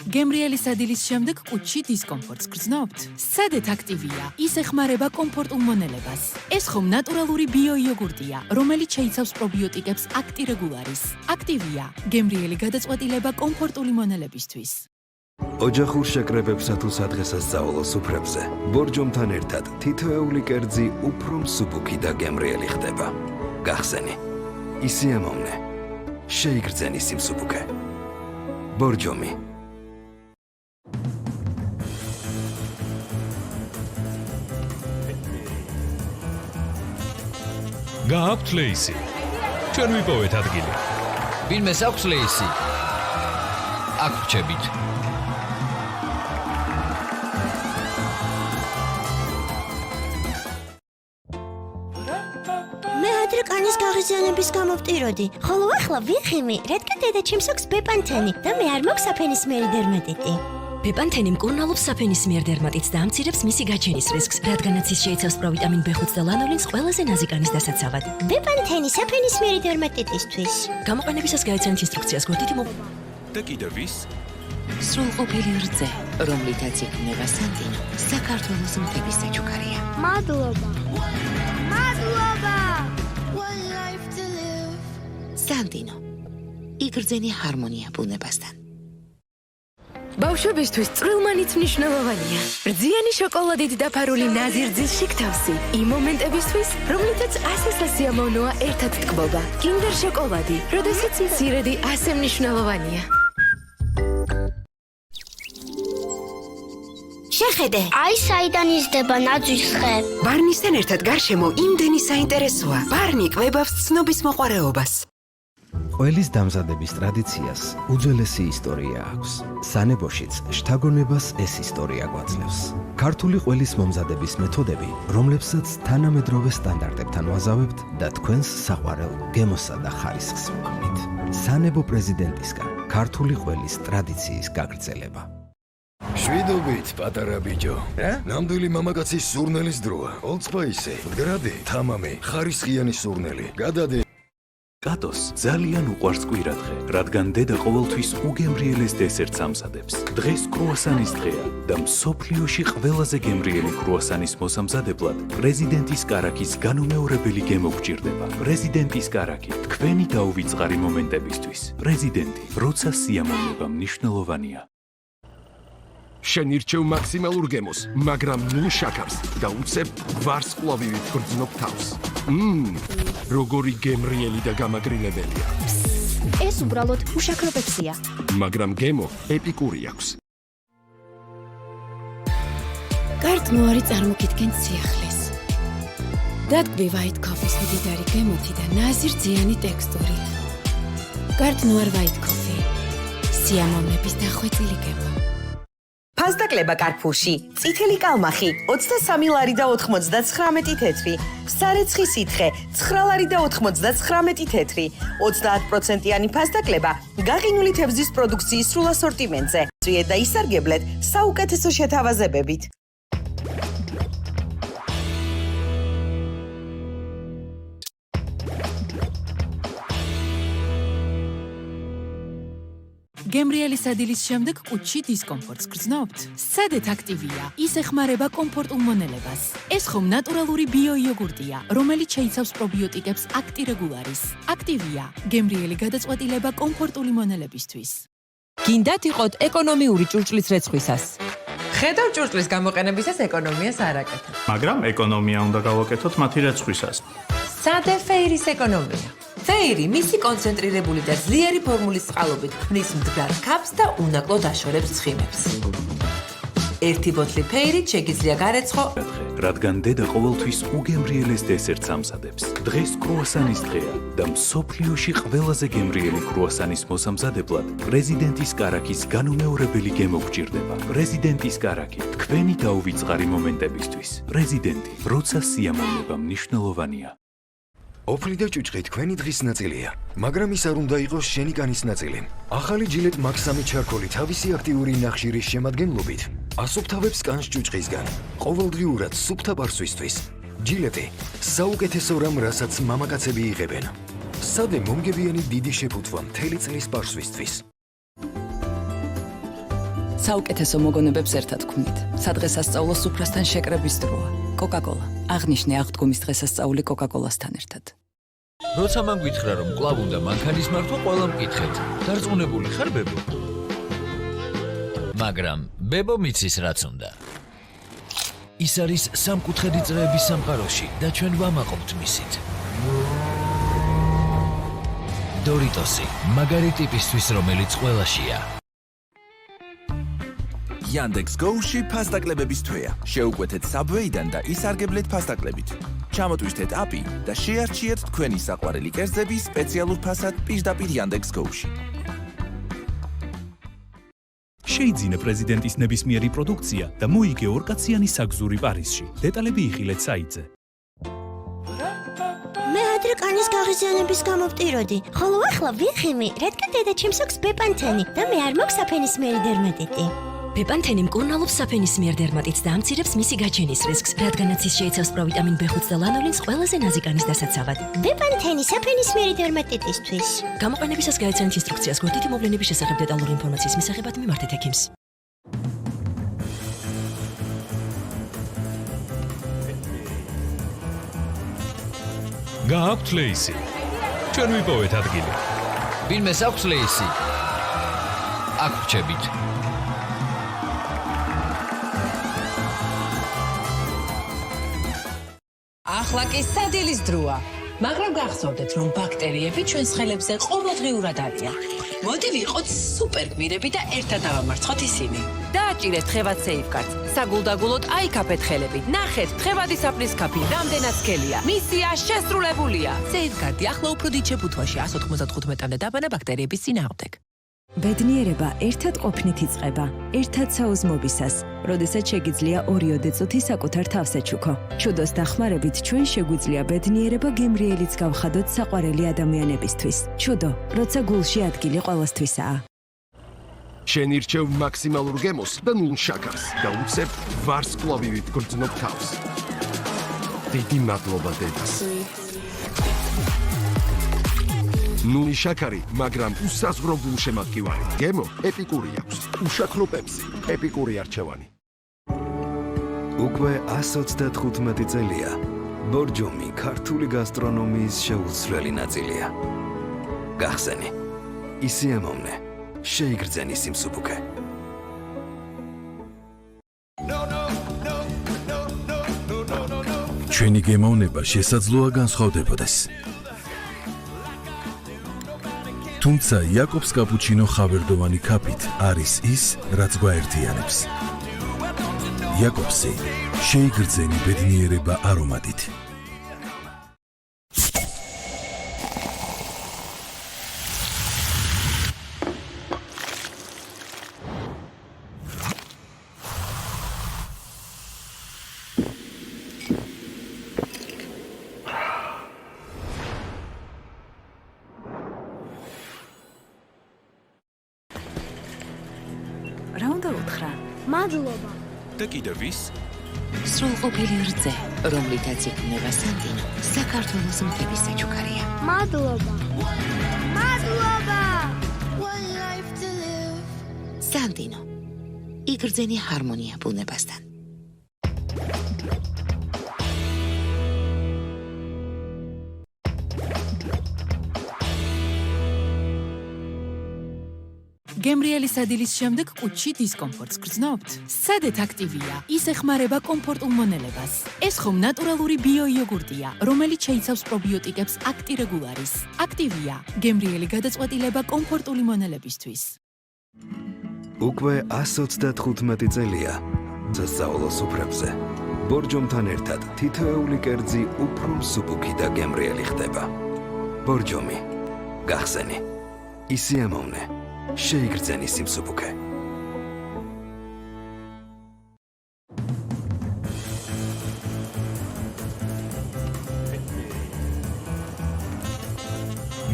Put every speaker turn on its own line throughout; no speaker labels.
გემრიელი სადილის შემდეგ კუჭში დისკომფორტს გრძნობთ? სცადეთ აქტივია. ის ეხმარება კომფორტულ მონელებას. ეს ხომ ნატურალური ბიოიოგურტია, რომელიც შეიცავს პრობიოტიკებს აქტირეგულარის. აქტივია. გემრიელი გადაწყვეტილება კომფორტული მონელებისთვის.
ოჯახურ შეკრებებსა თუ სადღესასწაულო სუფრებზე ბორჯომთან ერთად თითოეული კერძი უფრო მსუბუქი და გემრიელი ხდება. გახსენი, ისიამოვნე, შეიგრძენი სიმსუბუქე. ბორჯომი.
გააქვთ ლეისი. ჩვენ ვიპოვეთ ადგილი.
ვინმეს აქვს ლეისი? აქ ვჩებით.
კანის გაღიზიანების გამო ვტიროდი, ხოლო ახლა ვიღიმი, რადგან დედა ჩემს აქვს ბეპანთენი და მე არ მაქვს საფენისმიერი დერმატიტი.
ბეპანთენი მკურნალობს საფენისმიერ დერმატიტს და ამცირებს მისი გაჩენის რისკს, რადგანაც ის შეიცავს პროვიტამინ B5 და ლანოლინს ყველაზე ნაზი კანის დასაცავად.
ბეპანთენი საფენისმიერი დერმატიტისთვის.
გამოყენებისას გაეცემთ ინსტრუქციას გვერდით
და კიდევ ის?
სრულყოფილი რძე, რომლითაც იქმნება სანტინო, საქართველოს მთების საჩუქარია.
მადლობა.
სანტინო. იგრძენი ჰარმონია ბუნებასთან.
ბავშვებისთვის წვრილმანიც მნიშვნელოვანია. რძიანი შოკოლადით დაფარული ნაზი რძის შიგთავსი. იმ მომენტებისთვის, რომლითაც ასე სასიამოვნოა ერთად ტკბობა. კინდერ შოკოლადი, როდესაც მცირედი ასე მნიშვნელოვანია.
შეხედე, აი საიდან იზრდება ნაძვის ხე.
ბარნისთან ერთად გარშემო იმდენი საინტერესოა. ბარნი კვებავს ცნობის მოყვარეობას.
ყველის დამზადების ტრადიციას უძველესი ისტორია აქვს. სანებოშიც შთაგონებას ეს ისტორია გვაძლევს. ქართული ყველის მომზადების მეთოდები, რომლებსაც თანამედროვე სტანდარტებთან ვაზავებთ და თქვენს საყვარელ გემოსა და ხარისხს ვქმნით. სანებო პრეზიდენტისგან ქართული ყველის ტრადიციის გაგრძელება.
შვიდობით, პატარა ბიჭო. ნამდვილი მამაკაცის სურნელის დროა. Old Spice, გრადი, თამამი, ხარისხიანი სურნელი. გადადე.
კატოს ძალიან უყვარს კვირადღე, რადგან დედა ყოველთვის უგემრიელეს დესერტს ამზადებს. დღეს კრუასანის დღეა და მსოფლიოში ყველაზე გემრიელი კრუასანის მოსამზადებლად პრეზიდენტის კარაქის განუმეორებელი გემო გჭირდება. პრეზიდენტის კარაქი, თქვენი დაუვიწყარი მომენტებისთვის. პრეზიდენტი, როცა სიამოვნება მნიშვნელოვანია.
შენ ირჩევ მაქსიმალურ გემოს, მაგრამ ნულ შაქარს და უცებ ვარსკვლავივით გრძნობ თავს. როგორი გემრიელი და გამაგრილებელია.
ეს უბრალოდ უშაქრობებსია.
მაგრამ გემო ეპიკური აქვს.
კარტნუარი წარმოგიდგენთ სიახლეს. დადგმი white coffee-ს მდიდარი გემოთი და ნაზი რძიანი ტექსტურით. კარტნუარ white coffee. სიამოვნების დახვეწილი გემო.
ფასდაკლება კარფურში, წითელი კალმახი, 23 ლარი და 99 თეთრი, სარეცხი სითხე, 9 ლარი და 99 თეთრი, 30%-იანი ფასდაკლება გაყინული თევზის პროდუქციის სრულ ასორტიმენტზე. წვიეთ და ისარგებლეთ საუკეთესო შეთავაზებებით.
გემრიელი სადილის შემდეგ კუჭში დისკომფორტს გრძნობთ? სცადეთ აქტივია. ის ეხმარება კომფორტულ მონელებას. ეს ხომ ნატურალური ბიოიოგურტია, რომელიც შეიცავს პრობიოტიკებს აქტირეგულარის. აქტივია. გემრიელი გადაწყვეტილება კომფორტული მონელებისთვის.
გინდათ იყოთ ეკონომიური ჭურჭლის რეცხვისას.
ხედავ ჭურჭლის გამოყენებისას ეკონომიას არ აკეთებ.
მაგრამ ეკონომია უნდა გავაკეთოთ მათი რეცხვისას.
სად ფეირის ეკონომია? ფეირი მისი კონცენტრირებული და ძლიერი ფორმულის წყალობით ქმნის მდგარ ქაფს და უნაკლო დაშორებს ცხიმებს. ერთი ბოთლი ფეირით შეგიძლია გარეცხო,
რადგან დედა ყოველთვის უგემრიელეს დესერტს ამზადებს. დღეს კრუასანის დღეა და მსოფლიოში ყველაზე გემრიელი კრუასანის მოსამზადებლად პრეზიდენტის კარაქის განუმეორებელი გემო გჭირდება. პრეზიდენტის კარაქი, თქვენი დაუვიწყარი მომენტებისთვის. პრეზიდენტი, როცა სიამოვნება მნიშვნელოვანია.
ოფლი და ჭუჭყი თქვენი დღის ნაწილია, მაგრამ ის არ უნდა იყოს შენი კანის ნაწილი. ახალი ჯილეტ Max 3 ჩარკოლი თავისი აქტიური ნახშირის შემადგენლობით ასუფთავებს კანს ჭუჭყისგან, ყოველდღიურად სუფთა ბარსვისთვის. ჯილეტი საუკეთესო რამ, რასაც მამაკაცები იღებენ. სადე მომგებიანი დიდი შეფუთვა მთელი წლის ბარსვისთვის.
საუკეთესო მოგონებებს ერთად გქონით. სადღესასწაულო სუფრასთან შეკრების დროა. Coca-Cola. აღნიშნე აღდგომის დღესასწაული Coca-Cola-სთან ერთად.
როცა მან გითხრა, რომ კვლავ უნდა მანქანის მართვა, ყველა მკითხეთ. დარწმუნებული ხარ, ბებო? მაგრამ ბებო მიცის რაც უნდა. ის არის სამკუთხედი წრეების სამყაროში და ჩვენ ვამაყობთ მისით. Doritosი, მაგარი ტიპისთვის, რომელიც ყველაშია.
Yandex Go-ში ფასდაკლებების თვეა. შეუკვეთეთ Subway-დან და ისარგებლეთ ფასდაკლებით. ჩამოტვირთეთ API და შეარჩიეთ თქვენი საყვარელი კერძები სპეციალურ ფასად პირდაპირ Yandex Go-ში.
შეიძინე პრეზიდენტის ნებისმიერი პროდუქცია და მოიგე ორკაციანი საგზური პარიზში. დეტალები იხილეთ საიტზე.
მე ადრე კანის გაღიზიანების გამო ვტიროდი, ხოლო ახლა ვიხიმი, რადგან დედაჩემს აქვს ბეპანთენი და მე არ მაქვს საფენისმიერი დერმატიტი.
ბეპანთენი მკურნალობს საფენისმიერ დერმატიტს და ამცირებს მისი გაჩენის რისკს, რადგანაც ის შეიცავს პროვიტამინ B5 და ლანოლინს ყველაზე ნაზი კანის დასაცავად.
ბეპანთენი საფენისმიერი დერმატიტისთვის.
გამოყენებისას გაეცანით ინსტრუქციას გვერდითი მოვლენების შესახებ დეტალური ინფორმაციის მისაღებად მიმართეთ ექიმს.
გააქვთ ლეისი. ჩვენ ვიპოვეთ ადგილი.
ვინმეს აქვს ლეისი? აქ ვჩებით.
ახლა კი სადილის დროა. მაგრამ გახსოვდეთ, რომ ბაქტერიები ჩვენს ხელებზე ყოველდღიურად არიან. მოდი ვიყოთ სუპერგმირები და ერთად ავამარცხოთ ისინი.
დააჭირეთ ხევად სეიფკარტს. საგულდაგულოდ აიქაფეთ ხელები. ნახეთ, ხევადი საფრის კაფი რამდენად სქელია. მისია შესრულებულია.
სეიფკარტი ახლა უფრო დიდ შეფუთვაში 195-მდე დაბანა ბაქტერიების წინააღმდეგ.
ბედნიერება ერთად ყოფნით იწყება, ერთად საუზმობისას, როდესაც შეგიძლია 2 წუთი საკუთარ თავს ეჩუქო. ჩუდოს დახმარებით ჩვენ შეგვიძლია ბედნიერება გემრიელიც გავხადოთ საყვარელი ადამიანებისთვის. ჩუდო, როცა გულში ადგილი ყველასთვისაა.
შენ ირჩევ მაქსიმალურ გემოს და ნულ შაქარს და უცებ ვარსკვლავივით გრძნობ თავს. დიდი მადლობა დედას. ნული შაქარი, მაგრამ უსაზღვრო გულშემატკივარი. გემო ეპიკური აქვს. უშაქრო პეპსი, ეპიკური არჩევანი.
უკვე 135 წელია. ბორჯომი ქართული გასტრონომიის შეუცვლელი ნაწილია. გახსენი. ისიამოვნე. შეიგრძენი სიმსუბუქე.
ჩვენი გემოვნება შესაძლოა განსხვავდებოდეს. თუმცა იაკობს კაპუჩინო ხავერდოვანი ქაფით არის ის, რაც გვაერთიანებს. იაკობსი შეიგრძენი ბედნიერება არომატით.
რა უნდა უთხრა?
მადლობა.
და კიდევ ვის?
სრულყოფილი რძე, რომლითაც იქმნება სანდინო, საქართველოს მთების საჩუქარია.
მადლობა. მადლობა.
სანდინო. იგრძენი ჰარმონია ბუნებასთან.
გემრიელი სადილის შემდეგ კუჩში დისკომფორტს გრძნობთ? სადეთ აქტივია. ის ეხმარება კომფორტულ მონელებას. ეს ხომ ნატურალური ბიოიოგურტია, რომელიც შეიცავს პრობიოტიკებს აქტირეგულარის. აქტივია. გემრიელი გადაწყვეტილება კომფორტული მონელებისთვის.
უკვე 135 წელია. სასწავლო სუფრებზე. ბორჯომთან ერთად თითოეული კერძი უფრო მსუბუქი და გემრიელი ხდება. ბორჯომი. გახსენი. ისიამოვნე. შეიგრძენი სიმსუბუქე.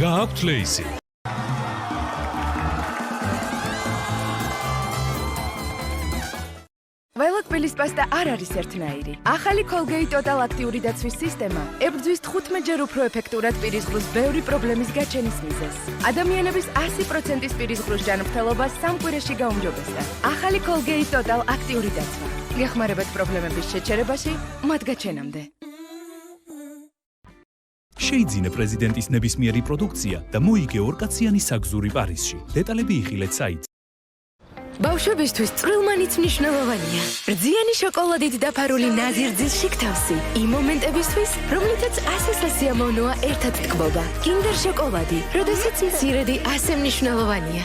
გააქვთ ლეისი.
ყველა თბილის პასტა არ არის ერთნაირი. ახალი Colgate Total აქტიური დაცვის სისტემა ებრძვის 15-ჯერ უფრო ეფექტურად პირისღრუს ბევრი პრობლემის გაჩენის მიზეზს. ადამიანების 100%-ის პირისღრუს ჯანმრთელობას 3 კვირაში გაუმჯობესდა. ახალი Colgate Total აქტიური დაცვა. გეხმარებათ პრობლემების შეჩერებაში, მათ გაჩენამდე.
შეიძინა პრეზიდენტის ნებისმიერი პროდუქცია და მოიგე ორკაციანი საგზური პარიზში. დეტალები იხილეთ საიტზე.
ბავშვებისთვის წვრილმანიც მნიშვნელოვანია. რძიანი შოკოლადით დაფარული ნაზირძის შიგთავსი. იმ მომენტებისთვის, რომლითაც ასე სასიამოვნოა ერთად თკბობა. Kinder შოკოლადი, როდესაც მცირედი ასე მნიშვნელოვანია.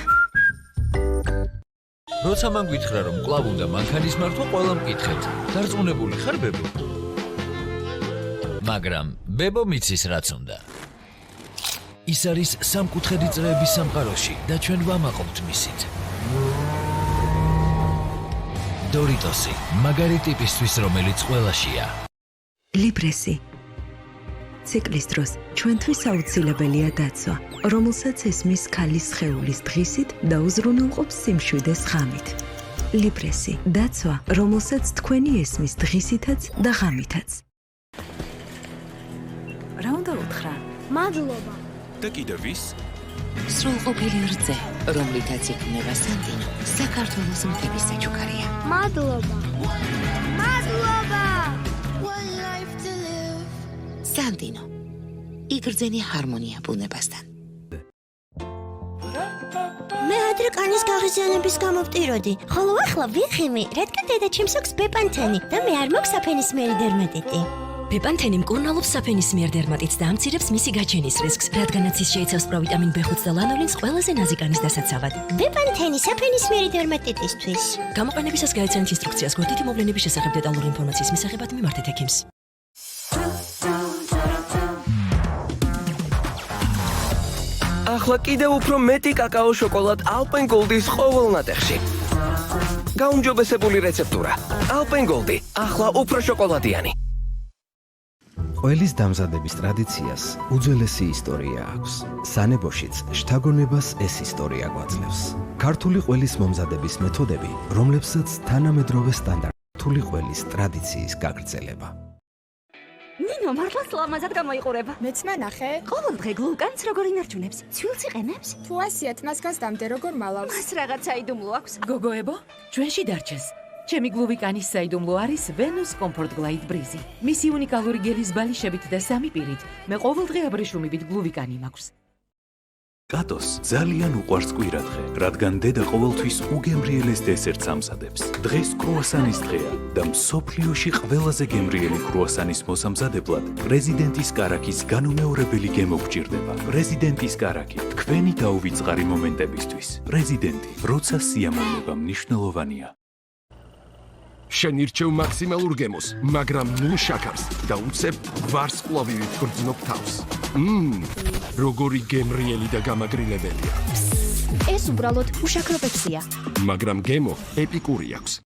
როცა მან გითხრა რომ კვლავ უნდა მანქანის მართვა, ყველა მკითხეთ. დარწმუნებული ხარ ბებო? მაგრამ ბებო მიცის რაც უნდა. ის არის სამკუთხედი წრეების სამყაროში და ჩვენ ვამაყობთ მისით. დორიტოსი, მაგარი ტიპისთვის, რომელიც ყველაშია.
ლიბრესი. ციკლის დროს ჩვენთვის აუცილებელია დაცვა, რომელსაც ესმის ქალის სხეულის დღისით და უზრუნველყოფს სიმშვიდეს ღამით. ლიბრესი, დაცვა, რომელსაც თქვენი ესმის დღისითაც და ღამითაც.
რა უნდა უთხრა?
მადლობა.
და კიდევ ის?
სრულყოფილი რძე, რომლითაც იქმნება სანდინო, საქართველოს მთების საჩუქარია.
მადლობა. მადლობა.
სანდინო. იგრძენი ჰარმონია ბუნებასთან.
მე ადრე კანის გაღიზიანების გამო ვტიროდი, ხოლო ახლა ვიხიმი, რადგან დედა ჩემს აქვს ბეპანთენი და მე არ მაქვს საფენისმიერი დერმატიტი.
ბეპანთენი მკურნალობს საფენისმიერ დერმატიტს და ამცირებს მისი გაჩენის რისკს, რადგანაც ის შეიცავს პროვიტამინ B5 და ლანოლინს ყველაზე ნაზიკანის დასაცავად.
ბეპანთენი საფენისმიერი დერმატიტისთვის.
გამოყენებისას გაეცანით ინსტრუქციას გვერდითი მოვლენების შესახებ დეტალური ინფორმაციის მისაღებად მიმართეთ ექიმს.
ახლა კიდევ უფრო მეტი კაკაო შოკოლად Alpen Gold-ის ყოველ ნატეხში. გაუმჯობესებული რეცეპტურა. Alpen Gold-ი ახლა უფრო შოკოლადიანი.
ყველის დამზადების ტრადიციას უძველესი ისტორია აქვს. სანებოშიც შთაგონებას ეს ისტორია გვაძლევს. ქართული ყველის მომზადების მეთოდები, რომლებსაც თანამედროვე სტანდარტული ყველის ტრადიციის გაგრძელება.
ნინო, მართლაც ლამაზად გამოიყურება. მეც ნახე. ყოველდღე გლუკანს როგორ ინარჩუნებს? ცვილს იყენებს?
თუ ასიათ, მას გასდამდე როგორ მალავს?
მას რაღაც საიდუმლო აქვს.
გოგოებო, ჩვენში დარჩეს. ჩემი გლუვიკანის საიდუმლო არის Venus Comfort Glide Breezy. მისი უნიკალური გელის ბალიშებით და სამი პირით მე ყოველდღე აბრეშუმებით გლუვიკანი მაქვს.
კატოს ძალიან უყვარს კვირადღე, რადგან დედა ყოველთვის უგემრიელეს დესერტს ამზადებს. დღეს კრუასანის დღეა და მსოფლიოში ყველაზე გემრიელი კრუასანის მოსამზადებლად პრეზიდენტის კარაქის განუმეორებელი გემო გჭირდება. პრეზიდენტის კარაქი, თქვენი დაუვიწყარი მომენტებისთვის. პრეზიდენტი, როცა სიამოვნება მნიშვნელოვანია.
შენ ირჩევ მაქსიმალურ გემოს, მაგრამ ნულ შაქარს და უცებ ვარსკვლავივით გრძნობ თავს. როგორი გემრიელი და გამაგრილებელია.
ეს უბრალოდ უშაქრობებსია.
მაგრამ გემო ეპიკური აქვს.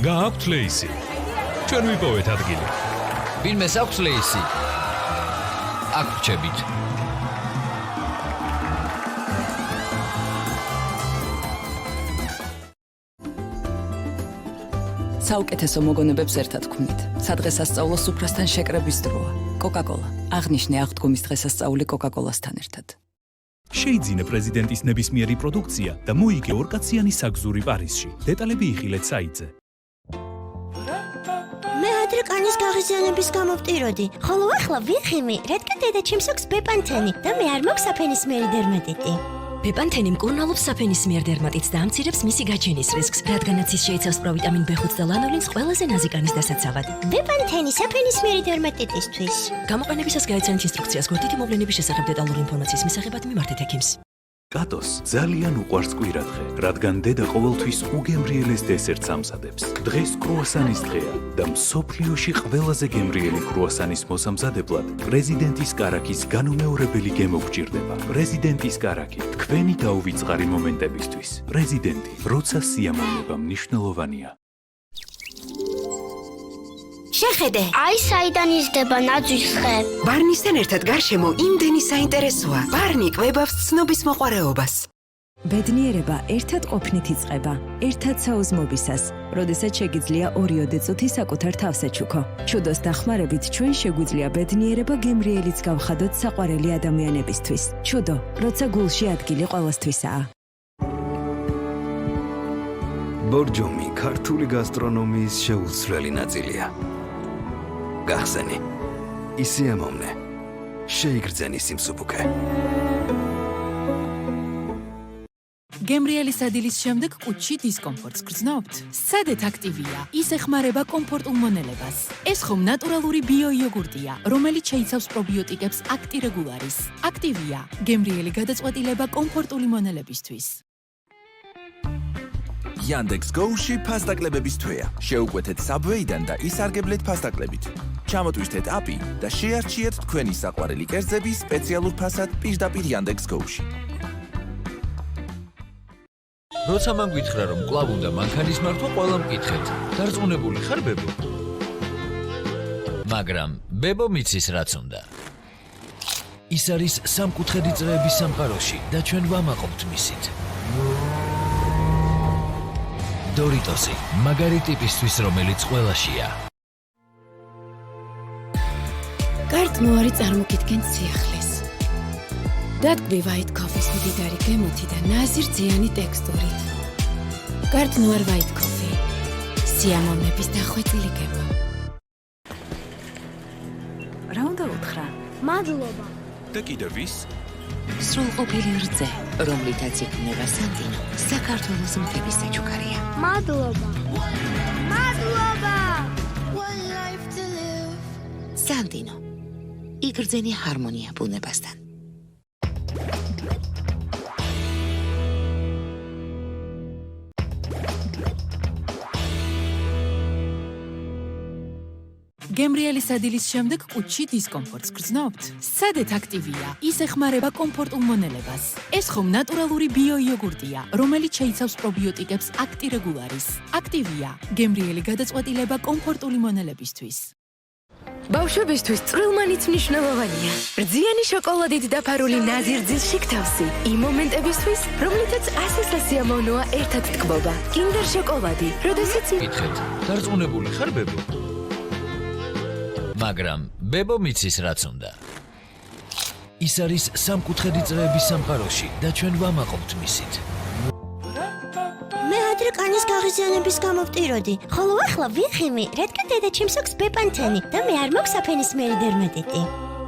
გააქვთ ლეისი. ჩვენ ვიპოვეთ ადგილი.
ვინმეს აქვს ლეისი? აქ რჩებით.
საუკეთესო მოგონებებს ერთად ვქმნით. სადღესასწაულო სუფრასთან შეკრების დროა. Coca-Cola. აღნიშნე აღდგომის დღესასწაული Coca-Cola-სთან ერთად.
შეიძინა პრეზიდენტის ნებისმიერი პროდუქცია და მოიგე ორკაციანი საგზური პარიზში. დეტალები იხილეთ საიტზე.
მე ადრე კანის გაღიზიანების გამო ვტიროდი, ხოლო ახლა ვიხიმი, რადგან დედა ჩემს აქვს ბეპანთენი და მე არ მაქვს საფენისმიერი დერმატიტი.
ბეპანთენი მკურნალობს საფენისმიერ დერმატიტს და ამცირებს მისი გაჩენის რისკს, რადგანაც ის შეიცავს პროვიტამინ B5 და ლანოლინს ყველაზე ნაზიკანის დასაცავად.
ბეპანთენი საფენისმიერი დერმატიტისთვის.
გამოყენებისას გაეცანით ინსტრუქციას გვერდითი მოვლენების შესახებ დეტალური ინფორმაციის მისაღებად მიმართეთ ექიმს.
კატოს ძალიან უყვარს კვირადღე, რადგან დედა ყოველთვის უგემრიელეს დესერტს ამზადებს. დღეს კრუასანის დღეა და მსოფლიოში ყველაზე გემრიელი კრუასანის მოსამზადებლად პრეზიდენტის კარაქის განუმეორებელი გემო გჭირდება. პრეზიდენტის კარაქი, თქვენი დაუვიწყარი მომენტებისთვის. პრეზიდენტი, როცა სიამოვნება მნიშვნელოვანია.
შეხედე, აი საიდან იზრდება ნაძვის ხე.
ბარნისთან ერთად გარშემო იმდენი საინტერესოა. ბარნი კვებავს ცნობის მოყვარეობას.
ბედნიერება ერთად ყოფნით იწყება, ერთად საუზმობისას, როდესაც შეგიძლია 2 წუთი საკუთარ თავს ეჩუქო. ჩუდოს დახმარებით ჩვენ შეგვიძლია ბედნიერება გემრიელიც გავხადოთ საყვარელი ადამიანებისთვის. ჩუდო, როცა გულში ადგილი ყველასთვისაა.
ბორჯომი ქართული გასტრონომიის შეუცვლელი ნაწილია. გახსენი, ისიამოვნე, შეიგრძენი სიმსუბუქე.
გემრიელი სადილის შემდეგ კუჩი დისკომფორტს გრძნობთ? სადეთ აქტივია, ის ეხმარება კომფორტულ მონელებას. ეს ხომ ნატურალური ბიოიოგურტია, რომელიც შეიცავს პრობიოტიკებს აქტირეგულარის. აქტივია, გემრიელი გადაწყვეტილება კომფორტული მონელებისთვის.
Yandex Go-ში ფასდაკლებების თვეა. შეუკვეთეთ Subway-დან და ისარგებლეთ ფასდაკლებით. ჩამოტვირთეთ აპი და შეარჩიეთ თქვენი საყვარელი კერძები სპეციალურ ფასად პირდაპირ Yandex Go-ში.
როცა მან გითხრა რომ კვლავ უნდა მანქანის მართვა, ყველა მკითხეთ. დარწმუნებული ხარ ბებო? მაგრამ ბებო მიცის რაც უნდა. ის არის სამკუთხედი წრეების სამყაროში და ჩვენ ვამაყობთ მისით. დორიტოსი, მაგარი ტიპისთვის, რომელიც ყველაშია.
კარტნუარი წარმოგიდგენთ სიახლეს. დადგმი white coffee-ის მდიდარი გემოთი და ნაზირ-ძიანი ტექსტურით. კარტნუარ white coffee. სიამოვნების დახვეწილი გემო.
რა უნდა უთხრა?
მადლობა.
და კიდევ ვის?
სრულყოფილი რძე, რომლითაც იქმნება სანდინო, საქართველოს მთების საჩუქარია.
მადლობა. მადლობა.
სანდინო, იგრძენი ჰარმონია ბუნებასთან.
გემრიელი სადილის შემდეგ კუჩი დისკომფორტს გრძნობთ? სადეთ აქტივია, ის ეხმარება კომფორტულ მონელებას. ეს ხომ ნატურალური ბიოიოგურტია, რომელიც შეიცავს პრობიოტიკებს აქტირეგულარის. აქტივია, გემრიელი გადაწყვეტილება კომფორტული მონელებისთვის.
ბავშვებისთვის წვრილმანიც მნიშვნელოვანია. რძიანი შოკოლადით დაფარული ნაზირძის შიგთავსი იმ მომენტებისთვის, რომლითაც ასე სასიამოვნოა ერთად თკბობა. კინდერ შოკოლადი, როდესაც
მკითხეთ, დარწმუნებული ხარ ბებო? მაგრამ ბებო მიცის რაც უნდა. ის არის სამკუთხედი წრეების სამყაროში და ჩვენ ვამაყობთ მისით.
მე ადრე კანის გაღიზიანების გამო ვტიროდი, ხოლო ახლა ვიხიმი, რადგან დედა ჩემს აქვს ბეპანთენი და მე არ მაქვს საფენისმიერი დერმატიტი.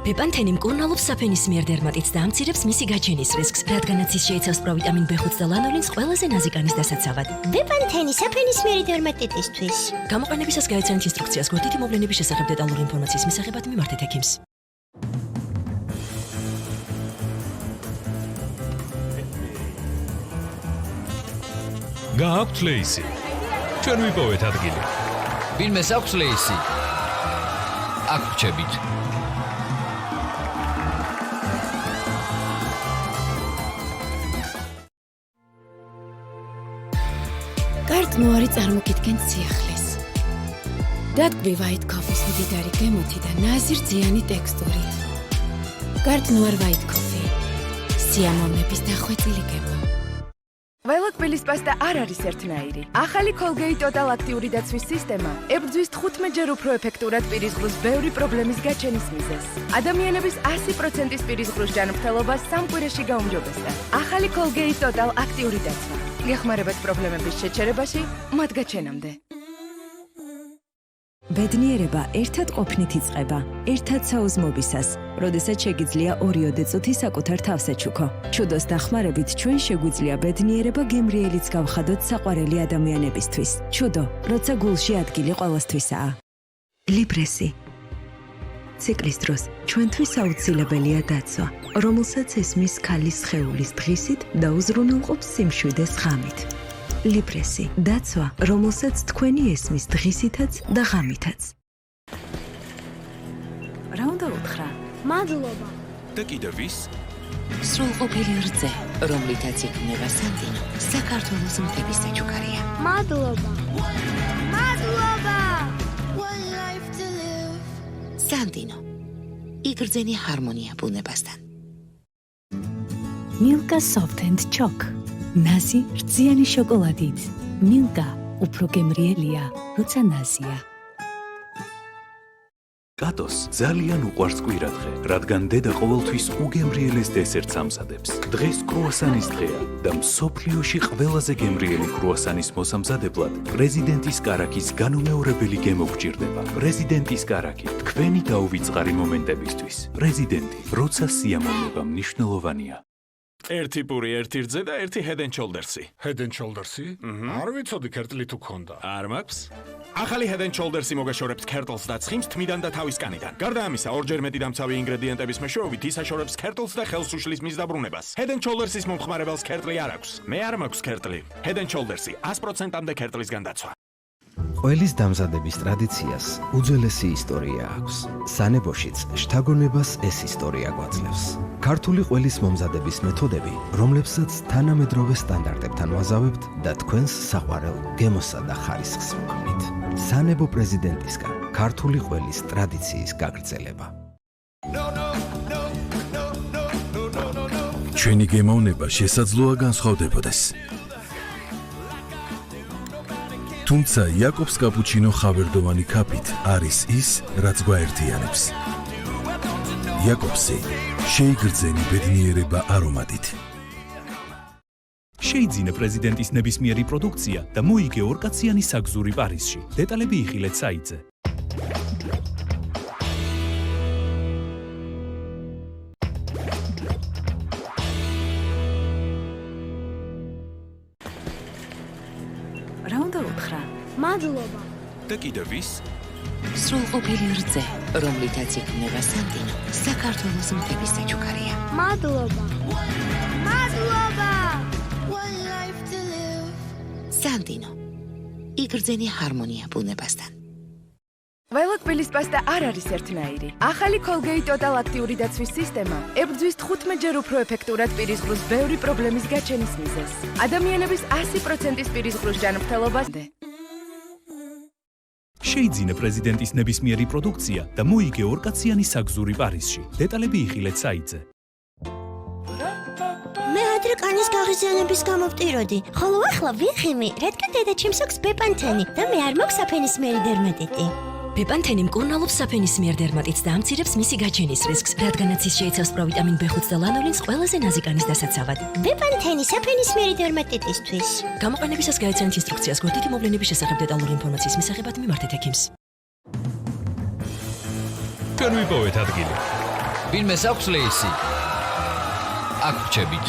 ბეპანთენი მკურნალობს საფენისმიერ დერმატიტს და ამცირებს მისი გაჩენის რისკს, რადგანაც ის შეიცავს პროვიტამინ B5 და ლანოლინს ყველაზე ნაზი კანის დასაცავად.
ბეპანთენი საფენისმიერი დერმატიტისთვის.
გამოყენებისას გაეცანით ინსტრუქციას გვერდითი მოვლენების შესახებ დეტალური ინფორმაციის მისაღებად მიმართეთ ექიმს.
გააქვთ ლეისი. ჩვენ ვიპოვეთ ადგილი.
ვინმეს აქვს ლეისი? აქ ვჩებით.
კარტნუარი წარმოგიდგენთ სიახლეს. დადგმი white coffee-ის მდიდარი გემოთი და ნაზირ-ძიანი ტექსტურით. კარტნუარ white coffee. სიამოვნების დახვეწილი გემო.
ყველა კბილის პასტა არ არის ერთნაირი. ახალი Colgate Total აქტიური დაცვის სისტემა ებრძვის 15-ჯერ უფრო ეფექტურად პირისღრუს ბევრი პრობლემის გაჩენის მიზეზს. ადამიანების 100%-ის პირისღრუს ჯანმრთელობას სამ კვირაში გაუმჯობესდა. ახალი Colgate Total აქტიური დაცვა. გეხმარებათ პრობლემების შეჩერებაში, მათ გაჩენამდე.
ბედნიერება ერთად ყოფნით იწყება, ერთად საუზმობისას, როდესაც შეგიძლია 2 წუთი საკუთარ თავს ეჩუქო. ჩუდოს დახმარებით ჩვენ შეგვიძლია ბედნიერება გემრიელიც გავხადოთ საყვარელი ადამიანებისთვის. ჩუდო, როცა გულში ადგილი ყველასთვისაა. ლიბრესი. ციკლის დროს ჩვენთვის აუცილებელია დაცვა, რომელსაც ესმის ქალის სხეულის დღისით და უზრუნველყოფს სიმშვიდეს ღამით. ლიბრესი, დაცვა, რომელსაც თქვენი ესმის დღისითაც და ღამითაც.
რა უნდა უთხრა?
მადლობა.
და კიდევ ვის?
სრულყოფილი რძე, რომლითაც იქმნება სანდინო, საქართველოს მთების საჩუქარია.
მადლობა. მადლობა.
სანდინო. იგრძენი ჰარმონია ბუნებასთან.
Milka Soft and Choc. ნაზი რძიანი შოკოლადით. Milka უფრო გემრიელია, როცა ნაზია.
კატოს ძალიან უყვარს კვირადღე, რადგან დედა ყოველთვის უგემრიელეს დესერტს ამზადებს. დღეს კრუასანის დღეა და მსოფლიოში ყველაზე გემრიელი კრუასანის მოსამზადებლად პრეზიდენტის კარაქის განუმეორებელი გემო გჭირდება. პრეზიდენტის კარაქი, თქვენი გაუვიწყარი მომენტებისთვის. პრეზიდენტი, როცა სიამოვნება მნიშვნელოვანია.
ერთი პური, ერთი რძე და ერთი head and shoulders-ი.
Head and shoulders-ი? არ ვიცოდი ქერტლი თუ ქონდა.
არ მაქვს? ახალი head and shoulders-ი მოგაშორებს ქერტლს და ცხიმს თმიდან და თავის კანიდან. გარდა ამისა, ორჯერ მეტი დამცავი ინგრედიენტების მეშვეობით ის აშორებს ქერტლს და ხელს უშლის მის დაბრუნებას. Head and shoulders-ის მომხმარებელს ქერტლი არ აქვს. მე არ მაქვს ქერტლი. Head and shoulders-ი 100%-ამდე ქერტლისგან დაცვა.
ყველის დამზადების ტრადიციას უძველესი ისტორია აქვს. სანებოშიც შთაგონებას ეს ისტორია გვაძლევს. ქართული ყველის მომზადების მეთოდები, რომლებსაც თანამედროვე სტანდარტებთან ვაზავებთ და თქვენს საყვარელ გემოსა და ხარისხს ვქმნით. სანებო პრეზიდენტისგან ქართული ყველის ტრადიციის გაგრძელება.
ჩვენი გემოვნება შესაძლოა განსხვავდებოდეს. თუმცა იაკობს კაპუჩინო ხავერდოვანი ქაფით არის ის, რაც გვაერთიანებს. იაკობსი შეიგრძენი ბედნიერება არომატით.
შეიძინა პრეზიდენტის ნებისმიერი პროდუქცია და მოიგე ორკაციანი საგზური პარიზში. დეტალები იხილეთ საიტზე.
რა უნდა უთხრა?
მადლობა.
და კიდევ ვის?
სრულყოფილი რძე, რომლითაც იქმნება სანდინო, საქართველოს მთების საჩუქარია.
მადლობა. მადლობა.
სანდინო. იგრძენი ჰარმონია ბუნებასთან.
ველოტბილის პასტა არ არის ერთნაირი. ახალი Colgate Total აქტიური დაცვის სისტემა ებრძვის 15-ჯერ უფრო ეფექტურად პირისყრუს ბევრი პრობლემის გაჩენის მიზეზს. ადამიანების 100%-ის პირისყრუს ჯანმრთელობას
შეიძინა პრეზიდენტის ნებისმიერი პროდუქცია და მოიგე ორკაციანი საგზური პარიზში. დეტალები იხილეთ საიტზე.
მე ადრე კანის გაღიზიანების გამო ვტიროდი, ხოლო ახლა ვიღიმი, რადგან დედაჩემს აქვს ბეპანთენი და მე არ მაქვს საფენისმიერი დერმატიტი.
ბეპანთენი მკურნალობს საფენისმიერ დერმატიტს და ამცირებს მისი გაჩენის რისკს, რადგანაც ის შეიცავს პროვიტამინ B5 და ლანოლინს ყველაზე ნაზი კანის დასაცავად.
ბეპანთენი საფენისმიერი დერმატიტისთვის.
გამოყენებისას გაეცანით ინსტრუქციას, გვერდითი მოვლენების შესახებ დეტალური ინფორმაციის მისაღებად მიმართეთ ექიმს.
ჩვენ ვიპოვეთ ადგილი.
ვინმეს აქვს ლეისი? აქ ვრჩებით.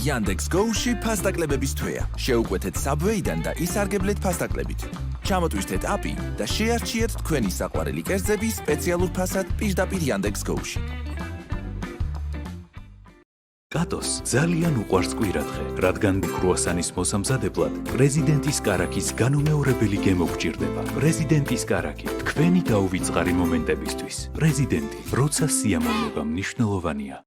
Yandex Go-ში ფასდაკლებების თვეა. შეუკვეთეთ Subway-დან და ისარგებლეთ ფასდაკლებით. ჩამოტვირთეთ API და შეარჩიეთ თქვენი საყვარელი კერძები სპეციალურ ფასად პირდაპირ Yandex Go-ში.
კატოს ძალიან უყვარს კვირადღე, რადგან კრუასანის მოსამზადებლად პრეზიდენტის კარაქის განუმეორებელი გემო გჭირდება. პრეზიდენტის კარაქი, თქვენი გაუვიწყარი მომენტებისთვის. პრეზიდენტი, როცა სიამოვნება მნიშვნელოვანია.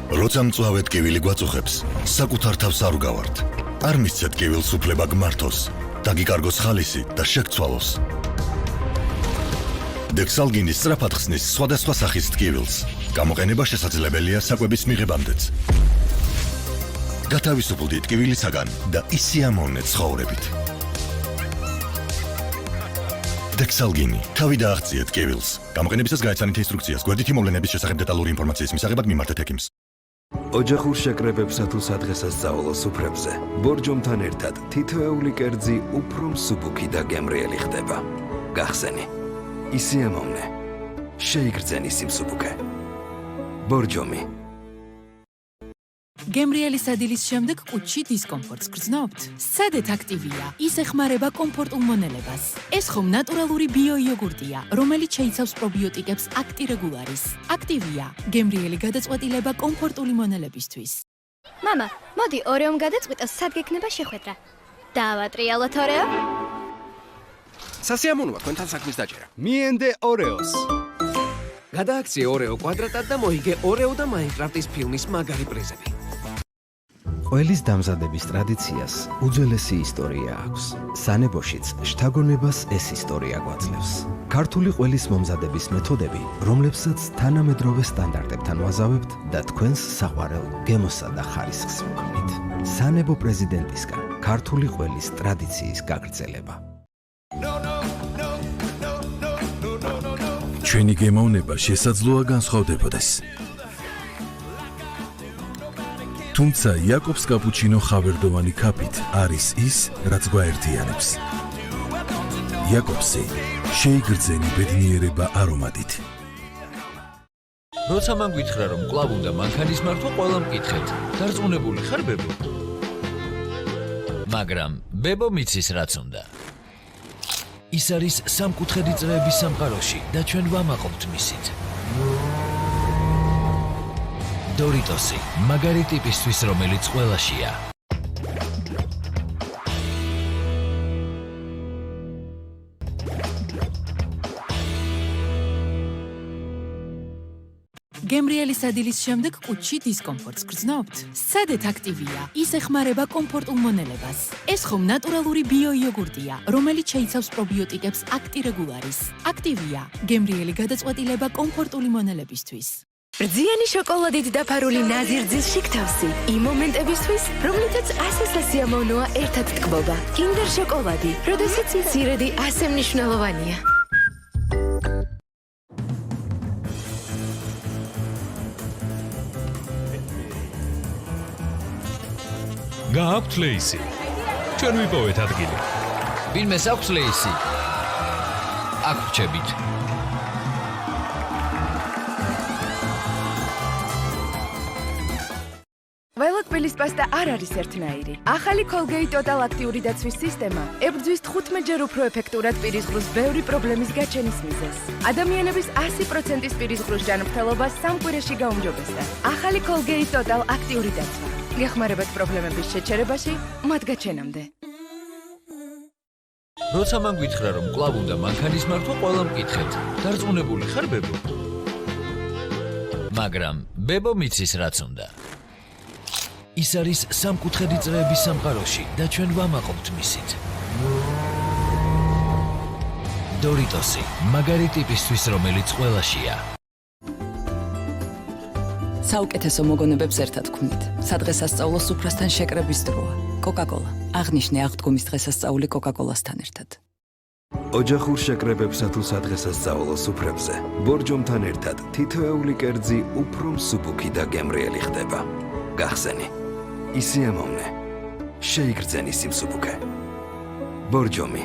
როცა მწვავედ კივილი გვაწუხებს, საკუთარ თავს არ უგავართ. არ მისცეთ კივილს უფლება გმართოს, დაგიკარგოს ხალისი და შეგცვალოს. დექსალგინი სწრაფად ხსნის სხვადასხვა სახის ტკივილს. გამოყენება შესაძლებელია საკვების მიღებამდეც. გათავისუფლდით ტკივილისაგან და ისიამოვნეთ ცხოვრებით. დექსალგინი, თავი დააღწიეთ ტკივილს. გამოყენებისას გაეცანით ინსტრუქციას, გვერდითი მოვლენების შესახებ დეტალური ინფორმაციის მისაღებად მიმართეთ ექიმს.
ოჯახურ შეკრებებსა თუ სადღესასწაულო სუფრებზე ბორჯომთან ერთად თითოეული კერძი უფრო მსუბუქი და გემრიელი ხდება. გახსენი, ისიამოვნე, შეიგრძენი სიმსუბუქე. ბორჯომი.
გემრიელი სადილის შემდეგ კუჭში დისკომფორტს გრძნობთ? სცადეთ აქტივია. ის ეხმარება კომფორტულ მონელებას. ეს ხომ ნატურალური ბიოიოგურტია, რომელიც შეიცავს პრობიოტიკებს აქტირეგულარის. აქტივია. გემრიელი გადაწყვეტილება კომფორტული მონელებისთვის.
მამა, მოდი ორეომ გადაწყვიტო, სად გექნება შეხვედრა. დავატრიალოთ ორეო?
სასიამოვნოა თქვენთან საქმის დაჭერა. მიენდე ორეოს. გადააქციე ორეო კვადრატად და მოიგე ორეო და მაინკრაფტის ფილმის მაგარი პრიზები.
ყველის დამზადების ტრადიციას უძველესი ისტორია აქვს. სანებოშიც შთაგონებას ეს ისტორია გვაძლევს. ქართული ყველის მომზადების მეთოდები, რომლებსაც თანამედროვე სტანდარტებთან ვაზავებთ და თქვენს საყვარელ გემოსა და ხარისხს ვქმნით. სანებო პრეზიდენტისგან ქართული ყველის ტრადიციის გაგრძელება.
ჩვენი გემოვნება შესაძლოა განსხვავდებოდეს. თუმცა იაკობს კაპუჩინო ხავერდოვანი ქაფით არის ის, რაც გვაერთიანებს. იაკობსი შეიგრძენი ბედნიერება არომატით.
როცა მან გითხრა, რომ კვლავ უნდა მანქანის მართვა, ყველა მკითხეთ. დარწმუნებული ხარ, ბებო? მაგრამ ბებო მიცის რაც უნდა. ის არის სამკუთხედი წრეების სამყაროში და ჩვენ ვამაყობთ მისით. დორიტოსი, მაგარი ტიპისთვის, რომელიც ყველაშია.
გემრიელი სადილის შემდეგ კუჭში დისკომფორტს გრძნობთ? სცადეთ აქტივია. ის ეხმარება კომფორტულ მონელებას. ეს ხომ ნატურალური ბიოიოგურტია, რომელიც შეიცავს პრობიოტიკებს აქტირეგულარის. აქტივია. გემრიელი გადაწყვეტილება კომფორტული მონელებისთვის.
ბრძიანი შოკოლადით დაფარული ნაზირძის შიგთავსი იმ მომენტებისთვის, რომლითაც ასე სასიამოვნოა ერთად თკბობა. კინდერ შოკოლადი, როდესაც მცირედი ასე მნიშვნელოვანია.
გააქვთ ლეისი. ჩვენ ვიპოვეთ ადგილი.
ვინმეს აქვს ლეისი? აქ ვჩებით.
ველოკბილის პასტა არ არის ერთნაირი. ახალი Colgate Total აქტიური დაცვის სისტემა ებრძვის 15-ჯერ უფრო ეფექტურად პირისღრუს ბევრი პრობლემის გაჩენის მიზეზს. ადამიანების 100%-ის პირისღრუს ჯანმრთელობას სამ კვირაში გაუმჯობესდა. ახალი Colgate Total აქტიური დაცვა. გეხმარებათ პრობლემების შეჩერებაში, მათ გაჩენამდე.
როცა მან გითხრა, რომ კვლავ უნდა მანქანის მართვა, ყველა მკითხეთ. დარწმუნებული ხარ, ბებო? მაგრამ ბებო მიცის რაც უნდა. ის არის სამკუთხედი წრეების სამყაროში და ჩვენ ვამაყობთ მისით. დორიტოსი, მაგარი ტიპისთვის, რომელიც ყველაშია.
საუკეთესო მოგონებებს ერთად ვქმნით. სადღესასწაულო სუფრასთან შეკრების დროა. კოკაკოლა. აღნიშნე აღდგომის დღესასწაული კოკაკოლასთან ერთად.
ოჯახურ შეკრებებსა თუ სადღესასწაულო სუფრებზე ბორჯომთან ერთად თითოეული კერძი უფრო მსუბუქი და გემრიელი ხდება. გახსენი. ისიამოვნე. შეიგრძენი სიმსუბუქე. ბორჯომი.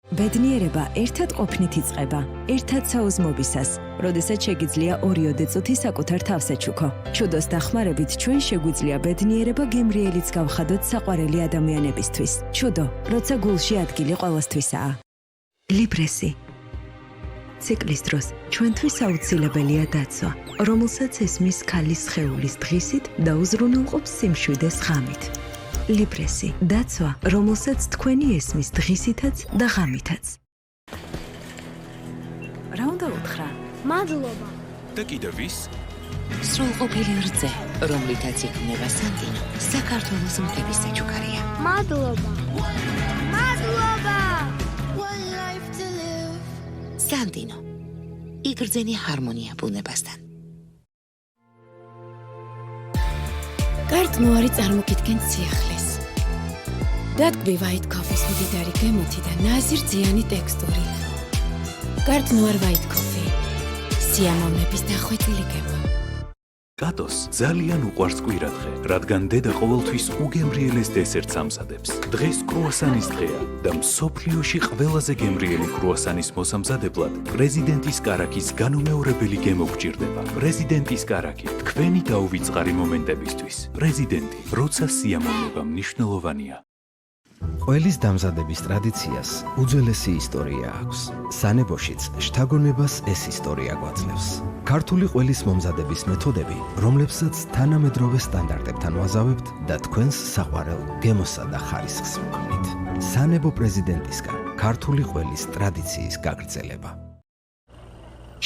ბედნიერება ერთად ყოფნით იწყება, ერთად საუზმობისას, როდესაც შეგიძლია 2 წუთი საკუთარ თავს ეჩუქო. ჩუდოს დახმარებით ჩვენ შეგვიძლია ბედნიერება გემრიელიც გავხადოთ საყვარელი ადამიანებისთვის. ჩუდო, როცა გულში ადგილი ყველასთვისაა. ლიბრესი. ციკლის დროს ჩვენთვის აუცილებელია დაცვა, რომელსაც ესმის ქალის სხეულის დღისით და უზრუნველყოფს სიმშვიდეს ღამით. ლიბრესი, დაცვა, რომელსაც თქვენი ესმის დღისითაც და ღამითაც. რა უნდა უთხრა?
მადლობა.
და კიდევ ვის?
სრულყოფილი რძე, რომლითაც იქმნება სანდინო, საქართველოს მთების საჩუქარია.
მადლობა. მადლობა.
სანდინო. იგრძენი ჰარმონია ბუნებასთან.
კარტნუარი წარმოგიდგენთ სიახლეს. დადგმი white coffee-ის მდიდარი გემოთი და ნაზირძიანი ტექსტურით. კარტნუარ white coffee. სიამოვნების დახვეწილი გემო.
კატოს ძალიან უყვარს კვირადღე, რადგან დედა ყოველთვის უგემრიელეს დესერტს ამზადებს. დღეს კრუასანის დღეა და მსოფლიოში ყველაზე გემრიელი კრუასანის მოსამზადებლად პრეზიდენტის კარაქის განუმეორებელი გემო გჭირდება. პრეზიდენტის კარაქი, თქვენი დაუვიწყარი მომენტებისთვის. პრეზიდენტი, როცა სიამოვნება მნიშვნელოვანია.
ყველის დამზადების ტრადიციას უძველესი ისტორია აქვს. სანებოშიც შთაგონებას ეს ისტორია გვაძლევს. ქართული ყველის მომზადების მეთოდები, რომლებსაც თანამედროვე სტანდარტებთან ვაზავებთ და თქვენს საყვარელ გემოსა და ხარისხს ვქმნით. სანებო პრეზიდენტისგან ქართული ყველის ტრადიციის გაგრძელება.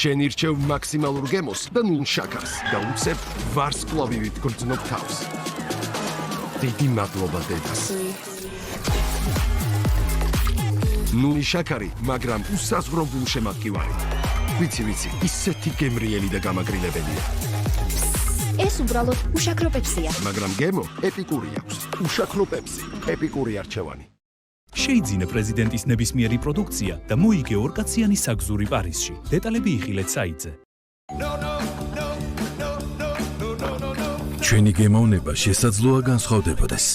შენ ირჩევ მაქსიმალურ გემოს და ნულ შაქარს და უცებ ვარსკვლავივით გრძნობ თავს. დიდი მადლობა დედას. ნული შაქარი, მაგრამ უსაზღვრო გულშემატკივარი. ვიცი, ისეთი გემრიელი და გამაგრილებელია.
ეს უბრალოდ უშაქრო პეპსია.
მაგრამ გემო ეპიკური აქვს. უშაქრო პეპსი, ეპიკური არჩევანი.
შეიძინე პრეზიდენტის ნებისმიერი პროდუქცია და მოიგე ორკაციანი საგზური პარიზში. დეტალები იხილეთ საიტზე.
ჩვენი გემოვნება შესაძლოა განსხვავდებოდეს.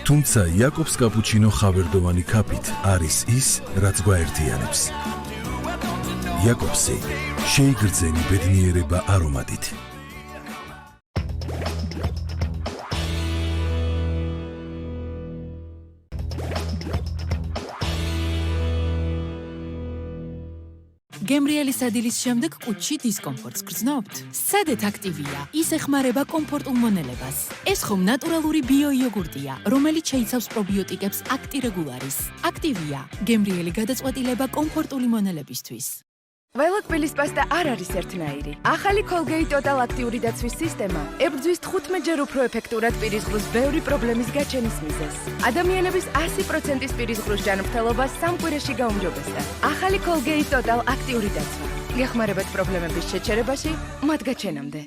თუმცა იაკობს კაპუჩინო ხავერდოვანი ქაფით არის ის, რაც გვაერთიანებს. იაკობსი შეიგრძენი ბედნიერება არომატით.
გემრიელი სადილის შემდეგ კუჩში დისკომფორტს გრძნობთ? სადეთ აქტივია. ის ეხმარება კომფორტულ მონელებას. ეს ხომ ნატურალური ბიოიოგურტია, რომელიც შეიცავს პრობიოტიკებს აქტირეგულარის. აქტივია. გემრიელი გადაწყვეტილება კომფორტული მონელებისთვის.
ველოტბილის პასტა არ არის ერთნაირი. ახალი Colgate Total აქტიური დაცვის სისტემა ებრძვის 15-ჯერ უფრო ეფექტურად პირისღრუს ბევრი პრობლემის გაჩენის მიზეზს. ადამიანების 100%-ის პირისღრუს ჯანმრთელობას სამ კვირაში გაუმჯობესდა. ახალი Colgate Total აქტიური დაცვა. გეხმარებათ პრობლემების შეჩერებაში, მათ გაჩენამდე.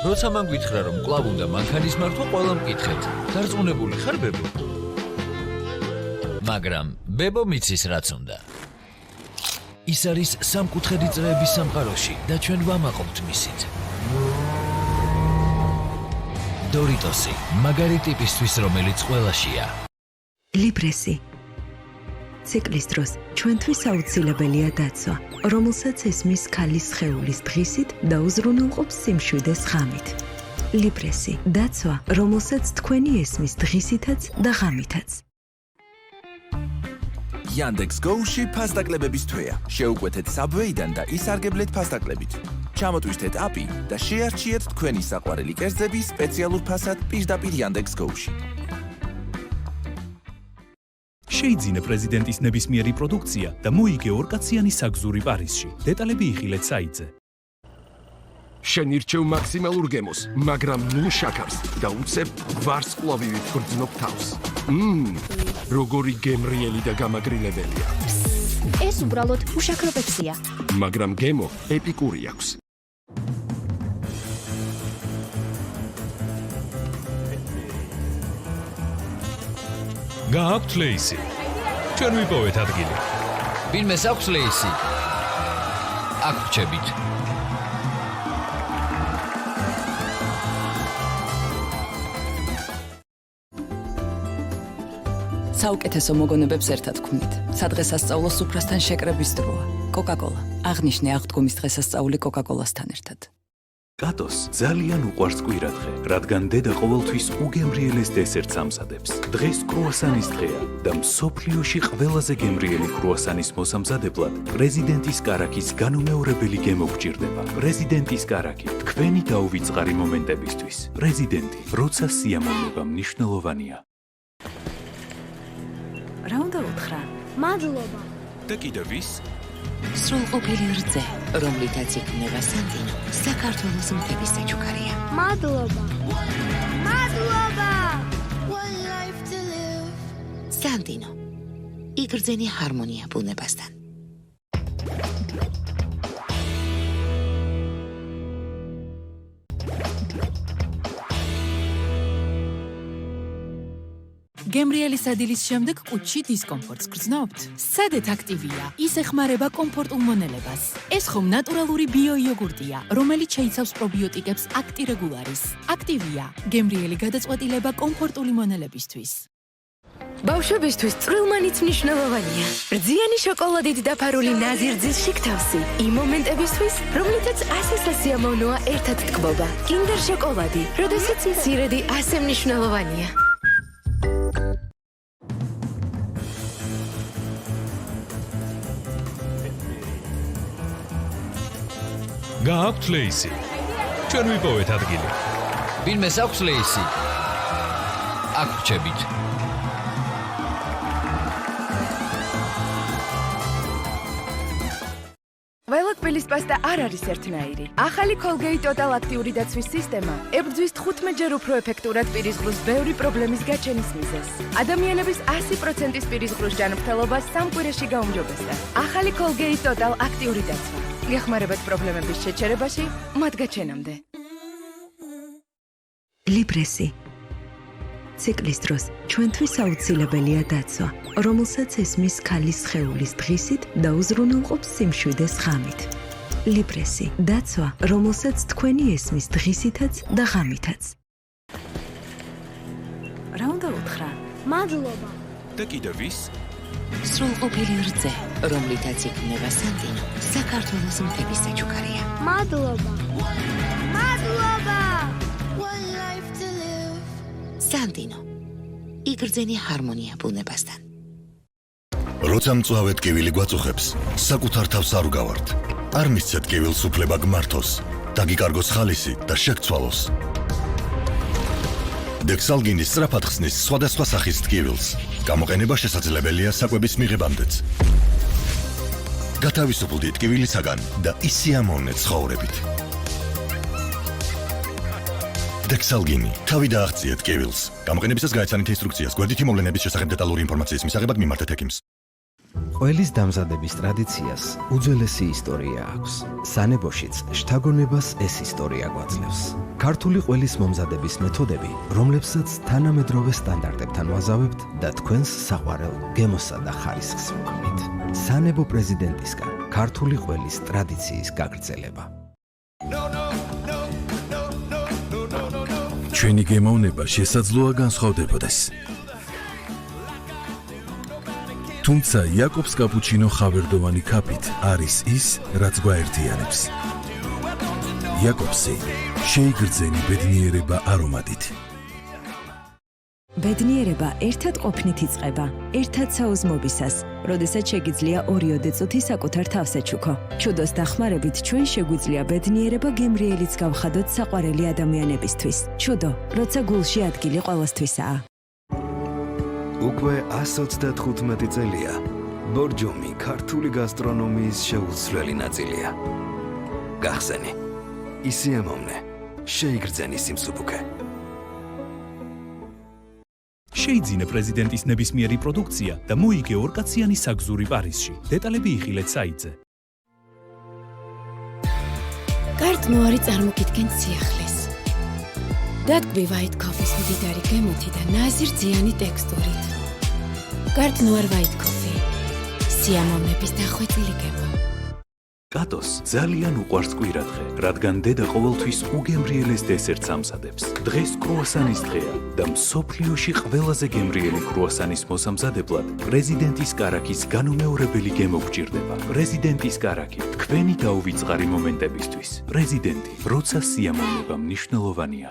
როცა მან გითხრა, რომ კვლავ უნდა მანქანის მართვა, ყველა მკითხეთ. დარწმუნებული ხარ, ბებო? მაგრამ ბებო მიცის რაც უნდა. ის არის სამკუთხედი წრეების სამყაროში და ჩვენ ვამაყობთ მისით. დორიტოსი, მაგარი ტიპისთვის, რომელიც ყველაშია.
ლიბრესი. ციკლის დროს ჩვენთვის აუცილებელია დაცვა, რომელსაც ესმის ქალის სხეულის დღისით და უზრუნველყოფს სიმშვიდეს ღამით. ლიბრესი, დაცვა, რომელსაც თქვენი ესმის დღისითაც და ღამითაც.
Yandex Go-ში ფასდაკლებების თვეა. შეუკვეთეთ Subway-დან და ისარგებლეთ ფასდაკლებით. ჩამოტვირთეთ API და შეარჩიეთ თქვენი საყვარელი კერძები სპეციალურ ფასად პირდაპირ Yandex Go-ში.
შეიძინე პრეზიდენტის ნებისმიერი პროდუქცია და მოიგე ორკაციანი საგზური პარიზში. დეტალები იხილეთ საიტზე.
შენ ირჩევ მაქსიმალურ გემოს, მაგრამ ნულ შაქარს და უცებ ვარსკვლავივით გრძნობ თავს. როგორი გემრიელი და გამაგრილებელია.
ეს უბრალოდ უშაქრო პეპსია.
მაგრამ გემო ეპიკური აქვს.
გააქვთ ლეისი. ჩვენ ვიპოვეთ ადგილი.
ვინმეს აქვს ლეისი? აქ ვჩებით.
საუკეთესო მოგონებებს ერთად ვქმნით. სადღესასწაულო სუფრასთან შეკრების დროა. Coca-Cola. აღნიშნე აღდგომის დღესასწაული Coca-Cola-სთან ერთად.
კატოს ძალიან უყვარს კვირადღე, რადგან დედა ყოველთვის უგემრიელეს დესერტს ამზადებს. დღეს კრუასანის დღეა და მსოფლიოში ყველაზე გემრიელი კრუასანის მოსამზადებლად პრეზიდენტის კარაქის განუმეორებელი გემო გჭირდება. პრეზიდენტის კარაქი, თქვენი დაუვიწყარი მომენტებისთვის. პრეზიდენტი, როცა სიამოვნება მნიშვნელოვანია.
რა უნდა უთხრა?
მადლობა.
და კიდევ ის?
სრულყოფილი რძე, რომლითაც იქმნება სანდინო, საქართველოს მთების საჩუქარია.
მადლობა. მადლობა.
სანდინო. იგრძენი ჰარმონია ბუნებასთან.
გემრიელი სადილის შემდეგ კუჭში დისკომფორტს გრძნობთ? სცადეთ აქტივია. ის ეხმარება კომფორტულ მონელებას. ეს ხომ ნატურალური ბიოიოგურტია, რომელიც შეიცავს პრობიოტიკებს აქტირეგულარის. აქტივია. გემრიელი გადაწყვეტილება კომფორტული მონელებისთვის.
ბავშვებისთვის წვრილმანიც მნიშვნელოვანია. ბრძიანი შოკოლადით დაფარული ნაზირძის შიგთავსი. იმ მომენტებისთვის, რომლითაც ასე სასიამოვნოა ერთად თკბობა. კინდერ შოკოლადი, როდესაც მცირედი ასე მნიშვნელოვანია.
გააქვთ ლეისი. ჩვენ ვიპოვეთ ადგილი.
ვინმეს აქვს ლეისი? აქ ვრჩებით.
ველაკბილის პასტა არ არის ერთნაირი. ახალი Colgate Total აქტიური დაცვის სისტემა ებრძვის 15-ჯერ უფრო ეფექტურად პირისღრუს ბევრი პრობლემის გაჩენის მიზეზს. ადამიანების 100%-ის პირისღრუს ჯანმრთელობას 3 კვირაში გაუმჯობესდა. ახალი Colgate Total აქტიური დაცვა. გეხმარებათ პრობლემების შეჩერებაში, მათ გაჩენამდე.
ლიბრესი. ციკლის დროს ჩვენთვის აუცილებელია დაცვა, რომელსაც ესმის ქალის სხეულის დღისით და უზრუნველყოფს სიმშვიდეს ღამით. ლიბრესი. დაცვა, რომელსაც თქვენი ესმის დღისითაც და ღამითაც.
რა უნდა უთხრა?
მადლობა.
და კიდევ ის?
სრულყოფილი რძე, რომლითაც იქმნება სანტინო, საქართველოს მთების საჩუქარია.
მადლობა. მადლობა.
სანტინო. იგრძენი ჰარმონია ბუნებასთან.
როცა მწვავე ტკივილი გვაწუხებს, საკუთარ თავს არ უგავართ. არ მისცეთ ტკივილს უფლება გმართოს, დაგიკარგოს ხალისი და შეგცვალოს. დექსალგინი სწრაფად ხსნის სხვადასხვა სახის ტკივილს. გამოყენება შესაძლებელია საკვების მიღებამდეც. გათავისუფლდით ტკივილისაგან და ისიამოვნეთ ცხოვრებით. დექსალგინი, თავი დააღწიეთ ტკივილს. გამოყენებისას გაეცანით ინსტრუქციას, გვერდითი მოვლენების შესახებ დეტალური ინფორმაციის მისაღებად მიმართეთ ექიმს.
ყველის დამზადების ტრადიციას უძველესი ისტორია აქვს. სანებოშიც შთაგონებას ეს ისტორია გვაძლევს. ქართული ყველის მომზადების მეთოდები, რომლებსაც თანამედროვე სტანდარტებთან ვაზავებთ და თქვენს საყვარელ გემოსა და ხარისხს ვქმნით. სანებო პრეზიდენტისგან ქართული ყველის ტრადიციის გაგრძელება.
ჩვენი გემოვნება შესაძლოა განსხვავდებოდეს. თუმცა იაკობს კაპუჩინო ხავერდოვანი ქაფით არის ის, რაც გვაერთიანებს. იაკობსი შეიგრძენი ბედნიერება არომატით.
ბედნიერება ერთად ყოფნით იწყება, ერთად საუზმობისას, როდესაც შეგიძლია 2 წუთი საკუთარ თავს ეჩუქო. ჩუდოს დახმარებით ჩვენ შეგვიძლია ბედნიერება გემრიელიც გავხადოთ საყვარელი ადამიანებისთვის. ჩუდო, როცა გულში ადგილი ყველასთვისაა.
უკვე 135 წელია ბორჯომი ქართული გასტრონომიის შეუცვლელი ნაწილია. გახსენი, ისიამოვნე, შეიგრძენი სიმსუბუქე.
შეიძინე პრეზიდენტის ნებისმიერი პროდუქცია და მოიგე ორკაციანი საგზური პარიზში. დეტალები იხილეთ საიტზე.
კარტნუარი წარმოგიდგენთ სიახლეს. დადგმი white coffee-ის მდიდარი გემოთი და ნაზირძიანი ტექსტურით. კარტნუარ white coffee. სიამოვნების დახვეწილი გემო.
კატოს ძალიან უყვარს კვირადღე, რადგან დედა ყოველთვის უგემრიელეს დესერტს ამზადებს. დღეს კრუასანის დღეა და მსოფლიოში ყველაზე გემრიელი კრუასანის მოსამზადებლად პრეზიდენტის კარაქის განუმეორებელი გემო გჭირდება. პრეზიდენტის კარაქი, თქვენი დაუვიწყარი მომენტებისთვის. პრეზიდენტი, როცა სიამოვნება მნიშვნელოვანია.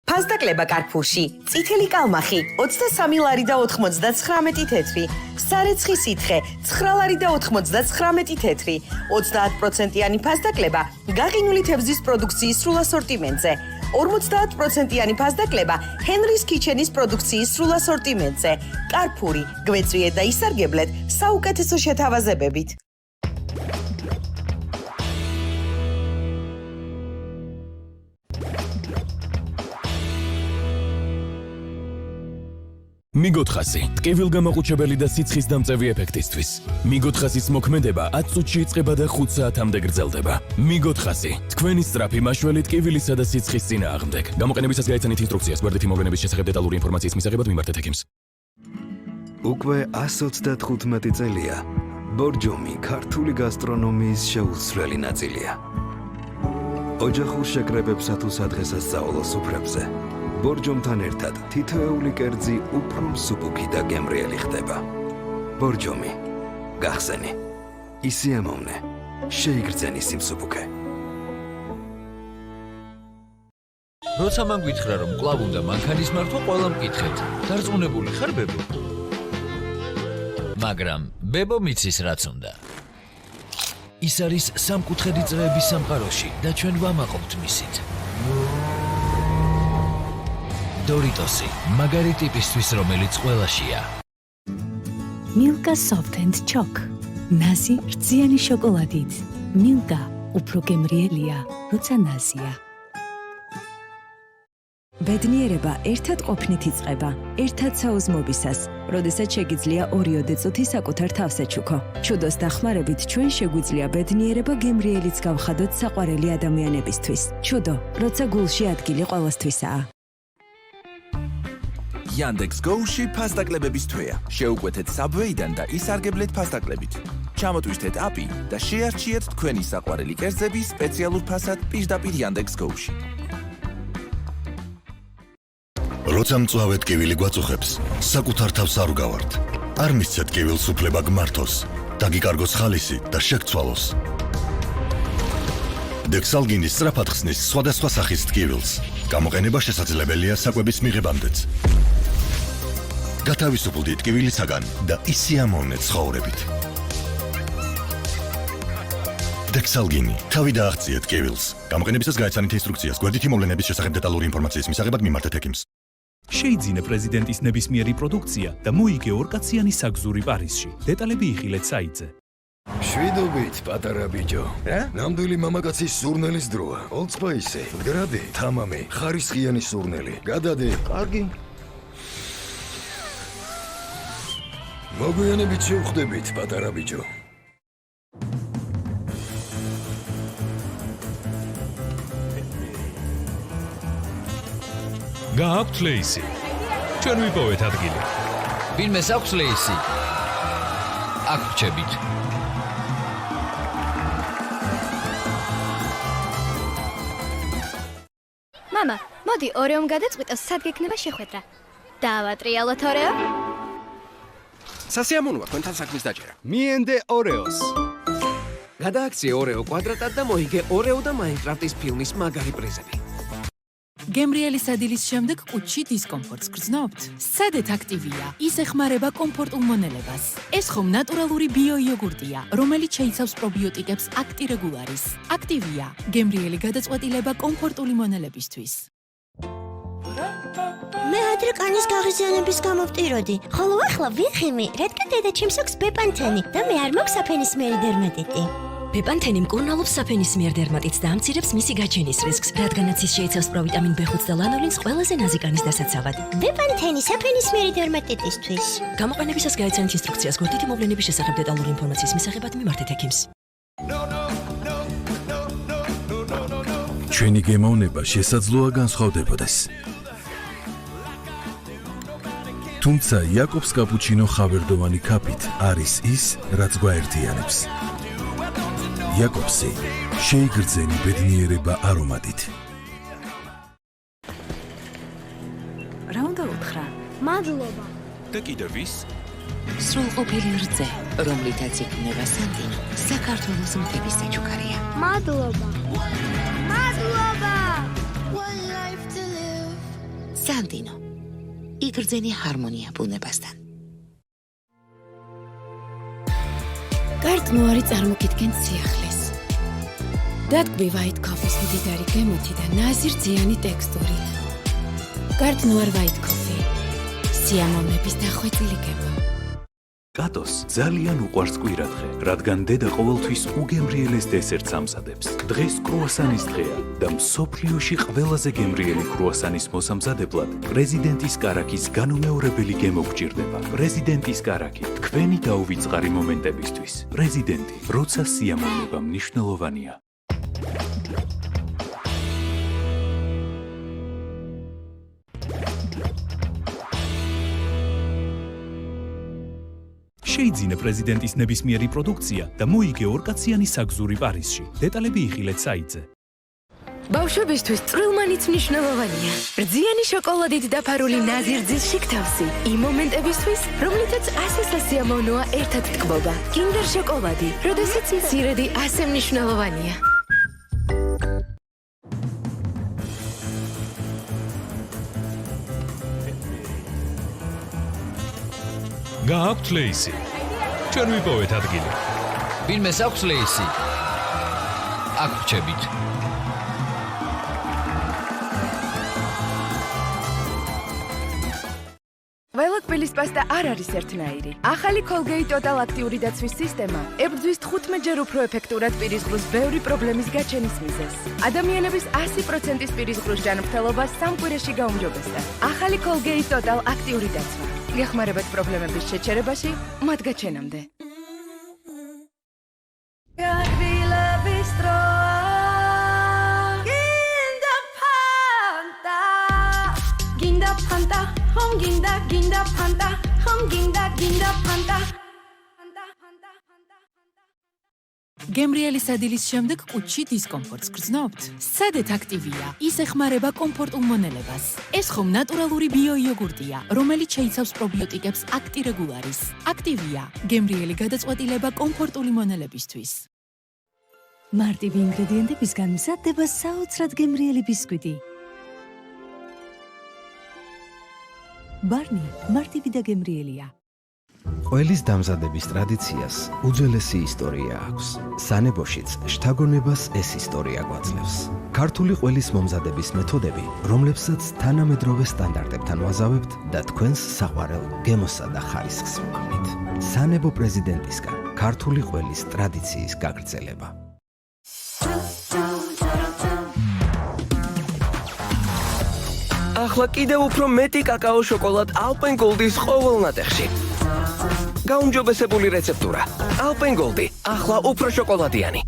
ფასდაკლება კარფურში, წითელი კალმახი, 23 ლარი და 99 თეთრი, სარეცხი სითხე, 9 ლარი და 99 თეთრი, 30%-იანი ფასდაკლება გაყინული თევზის პროდუქციის სრულ ასორტიმენტზე, 50%-იანი ფასდაკლება ჰენრის ქიჩენის პროდუქციის სრულ ასორტიმენტზე. კარფური, გვეწვიეთ და ისარგებლეთ საუკეთესო შეთავაზებებით.
მიგოთხასი, ტკივილგამაყუჩებელი და სიცხის დამწევი ეფექტისთვის. მიგოთხასის მოქმედება 10 წუთში იწყება და 5 საათამდე გრძელდება. მიგოთხასი, თქვენი სწრაფი მაშველი ტკივილისა და სიცხის წინააღმდეგ. გამოყენებისას გაეცანით ინსტრუქციას, გვერდითი მოვლენების შესახებ დეტალური ინფორმაციის მისაღებად მიმართეთ ექიმს.
უკვე 135 წელია ბორჯომი ქართული გასტრონომიის შეუცვლელი ნაწილია. ოჯახურ შეკრებებსა თუ სადღესასწაულო სუფრებზე ბორჯომთან ერთად თითოეული კერძი უფრო მსუბუქი და გემრიელი ხდება. ბორჯომი, გახსენი, ისიამოვნე, შეიგრძენი სიმსუბუქე.
როცა მან გითხრა, რომ კვლავ უნდა მანქანის მართვა, ყველა მკითხეთ. დარწმუნებული ხარ, ბებო? მაგრამ ბებო მიცის რაც უნდა. ის არის სამკუთხედი წრეების სამყაროში და ჩვენ ვამაყობთ მისით. დორიტოსი, მაგარი ტიპისთვის, რომელიც ყველაშია.
Milka Soft and Choc. ნაზი რძიანი შოკოლადით. Milka უფრო გემრიელია, როცა ნაზია.
ბედნიერება ერთად ყოფნით იწყება, ერთად საუზმობისას, როდესაც შეგიძლია 2 წუთი საკუთარ თავს ეჩუქო. ჩუდოს დახმარებით ჩვენ შეგვიძლია ბედნიერება გემრიელიც გავხადოთ საყვარელი ადამიანებისთვის. ჩუდო, როცა გულში ადგილი ყველასთვისაა.
Yandex Go-ში ფასდაკლებების თვეა. შეუკვეთეთ Subway-დან და ისარგებლეთ ფასდაკლებით. ჩამოტვირთეთ აპი და შეარჩიეთ თქვენი საყვარელი კერძები სპეციალურ ფასად პირდაპირ Yandex Go-ში.
როცა მწვავედ კივილი გვაწუხებს, საკუთარ თავს არ უგავართ. არ მისცეთ კივილს უფლება გმართოს, დაგიკარგოს ხალისი და შეგცვალოს. დექსალგინი სწრაფად ხსნის სხვადასხვა სახის კივილს. გამოყენება შესაძლებელია საკვების მიღებამდეც. გათავისუფლდით კივილისაგან და ისიამოვნეთ ცხოვრებით. დექსალგინი, თავი დააღწიეთ კივილს. გამოყენებისას გაეცანით ინსტრუქციას. გვერდითი მოვლენების შესახებ დეტალური ინფორმაციის მისაღებად მიმართეთ ექიმს.
შეიძინე პრეზიდენტის ნებისმიერი პროდუქცია და მოიგე ორკაციანი საგზური პარიზში. დეტალები იხილეთ საიტზე.
შვიდობით, პატარა ბიჭო. ნამდვილი მამაკაცის სურნელის დროა. Old Spice, გრადე, თამამი, ხარისხიანი სურნელი. გადადე. კარგი. მოგვიანებით შევხვდებით, პატარა ბიჭო.
გააქვთ ლეისი. ჩვენ ვიპოვეთ ადგილი.
ვინმეს აქვს ლეისი? აქ რჩებით.
მამა, მოდი ორეომ გადაწყვიტო, სად გექნება შეხვედრა. დავატრიალოთ ორეო?
სასიამოვნოა თქვენთან საქმის დაჭერა. მიენდე ორეოს. გადააქციე ორეო კვადრატად და მოიგე ორეო და მაინკრაფტის ფილმის მაგარი პრიზები.
გემრიელი სადილის შემდეგ კუჩი დისკომფორტს გრძნობთ? სცადეთ აქტივია. ის ეხმარება კომფორტულ მონელებას. ეს ხომ ნატურალური ბიოიოგურტია, რომელიც შეიცავს პრობიოტიკებს აქტირეგულარის. აქტივია. გემრიელი გადაწყვეტილება კომფორტული მონელებისთვის.
მე ადრე კანის გაღიზიანების გამო ვტიროდი, ხოლო ახლა ვიხიმი, რადგან დედა ჩემს აქვს ბეპანთენი და მე არ მაქვს საფენისმიერი დერმატიტი.
ბეპანთენი მკურნალობს საფენისმიერ დერმატიტს და ამცირებს მისი გაჩენის რისკს, რადგანაც ის შეიცავს პროვიტამინ B5 და ლანოლინს ყველაზე ნაზი კანის დასაცავად.
ბეპანთენი საფენისმიერი დერმატიტისთვის.
გამოყენებისას გაეცანით ინსტრუქციას. გვერდითი მოვლენების შესახებ დეტალური ინფორმაციის მისაღებად მიმართეთ ექიმს.
ჩვენი გემოვნება შესაძლოა განსხვავდებოდეს. თუმცა იაკობს კაპუჩინო ხავერდოვანი ქაფით არის ის, რაც გვაერთიანებს. იაკობსი, შეიგრძენი ბედნიერება არომატით.
რა უნდა უთხრა?
მადლობა.
და კიდევ ის?
სრულყოფილი რძე, რომლითაც იქმნება სანდინო, საქართველოს მთების საჩუქარია.
მადლობა. მადლობა.
სანდინო. იგრძენი ჰარმონია ბუნებასთან.
კარტნუარი წარმოგიდგენთ სიახლეს. დადგმი white coffee-ის მდიდარი გემოთი და ნაზი რძიანი ტექსტურით. კარტნუარ white coffee. სიამოვნების დახვეწილი გემო.
კატოს ძალიან უყვარს კვირადღე, რადგან დედა ყოველთვის უგემრიელეს დესერტს ამზადებს. დღეს კრუასანის დღეა და მსოფლიოში ყველაზე გემრიელი კრუასანის მოსამზადებლად პრეზიდენტის კარაქის განუმეორებელი გემო გჭირდება. პრეზიდენტის კარაქი, თქვენი დაუვიწყარი მომენტებისთვის. პრეზიდენტი, როცა სიამოვნება მნიშვნელოვანია. შეიძინა პრეზიდენტის ნებისმიერი პროდუქცია და მოიგე ორკაციანი საგზური პარიზში. დეტალები იხილეთ საიტზე.
ბავშვებისთვის წვრილმანიც მნიშვნელოვანია. რძიანი შოკოლადით დაფარული ნაზი-რძის შიგთავსი. იმ მომენტებისთვის, რომლითაც ასე სასიამოვნოა ერთად ტკბობა. კინდერ შოკოლადი, როდესაც მცირედი ასე მნიშვნელოვანია.
გააქვთ ლეისი. ჩვენ ვიპოვეთ ადგილი.
ვინმეს აქვს ლეისი? აქ რჩებით.
ველაკბილის პასტა არ არის ერთნაირი. ახალი Colgate Total აქტიური დაცვის სისტემა ებრძვის 15-ჯერ უფრო ეფექტურად პირისღრუს ბევრი პრობლემის გაჩენის მიზეზს. ადამიანების 100%-ის პირისღრუს ჯანმრთელობას 3 კვირაში გაუმჯობესდა. ახალი Colgate Total აქტიური დაცვა. გეხმარებათ პრობლემების შეჩერებაში, მათ გაჩენამდე. გაგვილების დროა. გინდა ფანტა. Ginda panta, ginda panta.
გემრიელი სადილის შემდეგ კუჭში დისკომფორტს გრძნობთ? სადეთ აქტივია. ის ეხმარება კომფორტულ მონელებას. ეს ხომ ნატურალური ბიოიოგურტია, რომელიც შეიცავს პრობიოტიკებს აქტირეგულარის. აქტივია. გემრიელი გადაწყვეტილება კომფორტული მონელებისთვის.
მარტივი ინგრედიენტებისგან მზადდება საოცრად გემრიელი ბისკვიტი. ბარნი მარტივი და გემრიელია.
ყველის დამზადების ტრადიციას უძველესი ისტორია აქვს. სანებოშიც შთაგონებას ეს ისტორია გვაძლევს. ქართული ყველის მომზადების მეთოდები, რომლებსაც თანამედროვე სტანდარტებთან ვაზავებთ და თქვენს საყვარელ გემოსა და ხარისხს ვქმნით. სანებო პრეზიდენტისგან ქართული ყველის ტრადიციის გაგრძელება.
ახლა კიდევ უფრო მეტი კაკაო შოკოლად Alpen Gold-ის ყოველ ნატეხში. გაუმჯობესებული რეცეპტურა. Alpen Gold-ი ახლა უფრო შოკოლადიანი.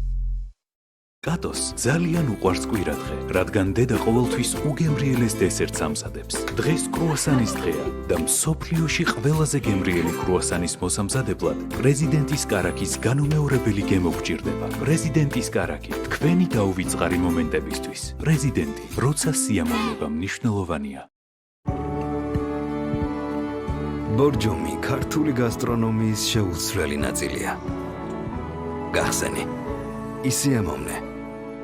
კატოს ძალიან უყვარს კვირადღე, რადგან დედა ყოველთვის უგემრიელეს დესერტს ამზადებს. დღეს კრუასანის დღეა და მსოფლიოში ყველაზე გემრიელი კრუასანის მოსამზადებლად პრეზიდენტის კარაქის განუმეორებელი გემო გჭირდება. პრეზიდენტის კარაქი, თქვენი დაუვიწყარი მომენტებისთვის. პრეზიდენტი, როცა სიამოვნება მნიშვნელოვანია.
ბორჯომი ქართული გასტრონომიის შეუცვლელი ნაწილია. გახსენი, ისიამოვნე,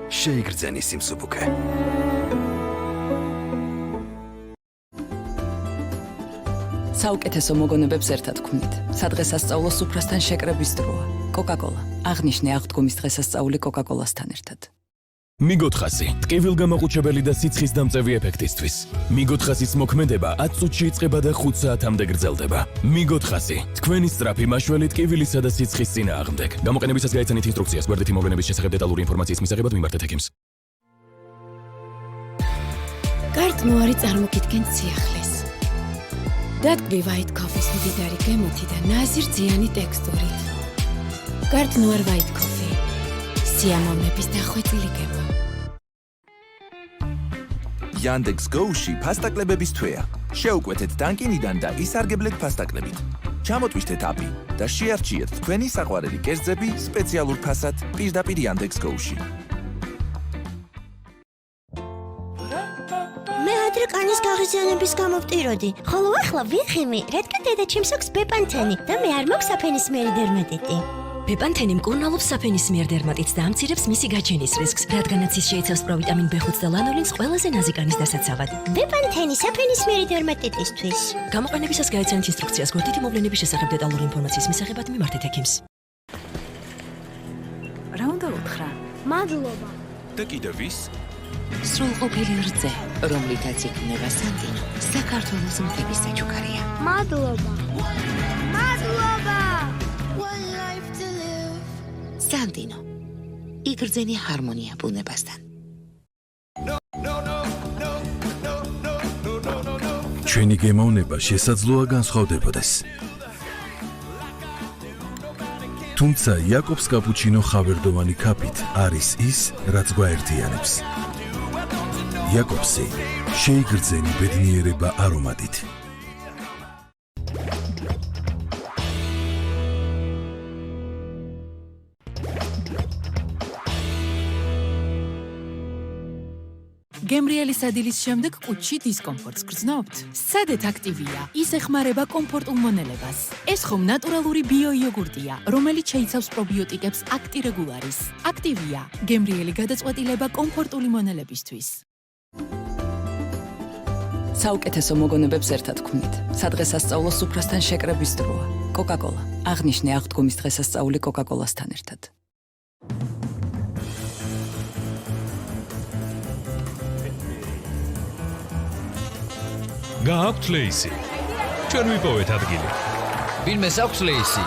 შეიგრძენი სიმსუბუქე.
საუკეთესო მოგონებებს ერთად ვქმნით. სადღესასწაულო სუფრასთან შეკრების დროა. Coca-Cola. აღნიშნე აღდგომის დღესასწაული Coca-Cola-სთან ერთად.
მიგოთხასი, ტკივილგამაყუჩებელი და სიცხის დამწევი ეფექტისთვის. მიგოთხასის მოქმედება 10 წუთში იწყება და 5 საათამდე გრძელდება. მიგოთხასი, თქვენი სწრაფი მაშველი ტკივილისა და სიცხის წინააღმდეგ. გამოყენებისას გაეცანით ინსტრუქციას, გვერდითი მოვლენების შესახებ დეტალური ინფორმაციის მისაღებად მიმართეთ ექიმს.
კარტნუარი წარმოგიდგენთ სიახლეს. დატკბი white coffee-ის მდიდარი გემოთი და ნაზი-რძიანი ტექსტურით. კარტნუარ white coffee. სიამოვნების დახვეწილი გემო.
Yandex Go-ში ფასტაკლებების თვეა. შეუკვეთეთ დანკინიდან და ისარგებლეთ ფასტაკლებით. ჩამოტვიშთეთ აპი და შეარჩიეთ თქვენი საყვარელი კერძები სპეციალურ ფასად პირდაპირ Yandex Go-ში.
მე ადრე კანის გაღიზიანების გამო ვტიროდი, ხოლო ახლა ვიღიმი, რადგან დედა ჩემს აქვს ბეპანთენი და მე არ მაქვს საფენისმიერი დერმატიტი.
ბეპანთენი მკურნალობს საფენისმიერ დერმატიტს და ამცირებს მისი გაჩენის რისკს, რადგანაც ის შეიცავს პროვიტამინ B5 და ლანოლინს ყველაზე ნაზი კანის დასაცავად.
ბეპანთენი საფენისმიერი დერმატიტისთვის.
გამოყენებისას გაეცანით ინსტრუქციას, გვერდითი მოვლენების შესახებ დეტალური ინფორმაციის მისაღებად მიმართეთ ექიმს.
რა უნდა უთხრა?
მადლობა.
და კიდევ ვის?
სრულყოფილი რძე, რომლითაც იქმნება სანდინო, საქართველოს მთების საჩუქარია.
მადლობა. მადლობა.
სანდინო, იგრძენი ჰარმონია ბუნებასთან.
ჩვენი გემოვნება შესაძლოა განსხვავდებოდეს. თუმცა იაკობს კაპუჩინო ხავერდოვანი ქაფით არის ის, რაც გვაერთიანებს. იაკობსი შეიგრძენი ბედნიერება არომატით.
გემრიელი სადილის შემდეგ კუჩი დისკომფორტს გრძნობთ? სცადეთ აქტივია. ის ეხმარება კომფორტულ მონელებას. ეს ხომ ნატურალური ბიოიოგურტია, რომელიც შეიცავს პრობიოტიკებს აქტირეგულარის. აქტივია. გემრიელი გადაწყვეტილება კომფორტული მონელებისთვის.
საუკეთესო მოგონებებს ერთად ვქმნით. სადღესასწაულო სუფრასთან შეკრების დროა. კოკაკოლა. აღნიშნე აღდგომის დღესასწაული კოკაკოლასთან ერთად.
გააქვთ ლეისი. ჩვენ ვიპოვეთ ადგილი.
ვინმეს აქვს ლეისი?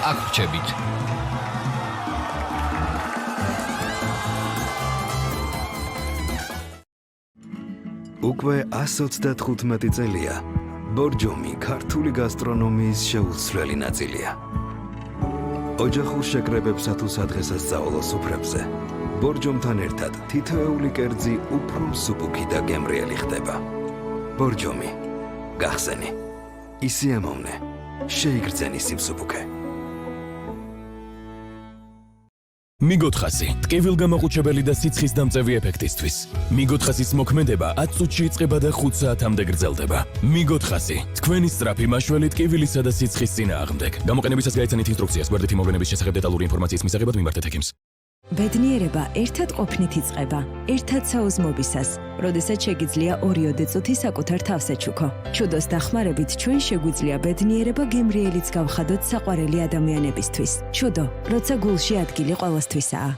აქ ვჩებით.
უკვე 135 წელია ბორჯომი ქართული გასტრონომიის შეუცვლელი ნაწილია. ოჯახურ შეკრებებსა თუ სადღესასწაულო სუფრებზე ბორჯომთან ერთად თითოეული კერძი უფრო მსუბუქი და გემრიელი ხდება. ბორჯომი, გახსენი, ისიამოვნე, შეიგრძენი სიმსუბუქე.
მიგოთხასი, ტკივილგამაყუჩებელი და სიცხის დამწევი ეფექტისთვის. მიგოთხასის მოქმედება 10 წუთში იწყება და 5 საათამდე გრძელდება. მიგოთხასი, თქვენი სწრაფი მაშველი ტკივილისა და სიცხის წინააღმდეგ. გამოყენებისას გაეცანით ინსტრუქციას, გვერდითი მოვლენების შესახებ დეტალური ინფორმაციის მისაღებად მიმართეთ ექიმს.
ბედნიერება ერთად ყოფნით იწყება, ერთად საუზმობისას, როდესაც შეგიძლია 2 წუთი საკუთარ თავს ეჩუქო. ჩუდოს დახმარებით ჩვენ შეგვიძლია ბედნიერება გემრიელიც გავხადოთ საყვარელი ადამიანებისთვის. ჩუდო, როცა გულში ადგილი ყველასთვისაა.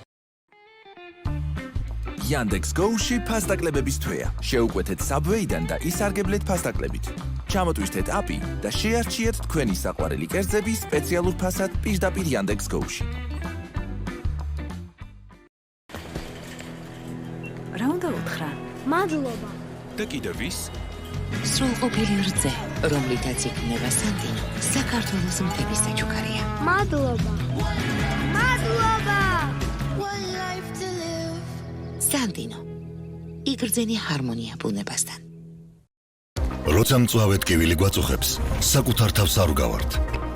Yandex Go-ში ფასდაკლებების თვეა. შეუკვეთეთ Subway-დან და ისარგებლეთ ფასდაკლებით. ჩამოტვირთეთ აპი და შეარჩიეთ თქვენი საყვარელი კერძები სპეციალურ ფასად პირდაპირ Yandex Go-ში.
რა უნდა უთხრა?
მადლობა.
და კიდევ ის?
სრულყოფილი რძე, რომლითაც იქმნება სანდინო, საქართველოს მთების საჩუქარია.
მადლობა. მადლობა.
სანდინო. იგრძენი ჰარმონია ბუნებასთან.
როცა მწვავე ტკივილი გვაწუხებს, საკუთარ თავს არ უგავართ.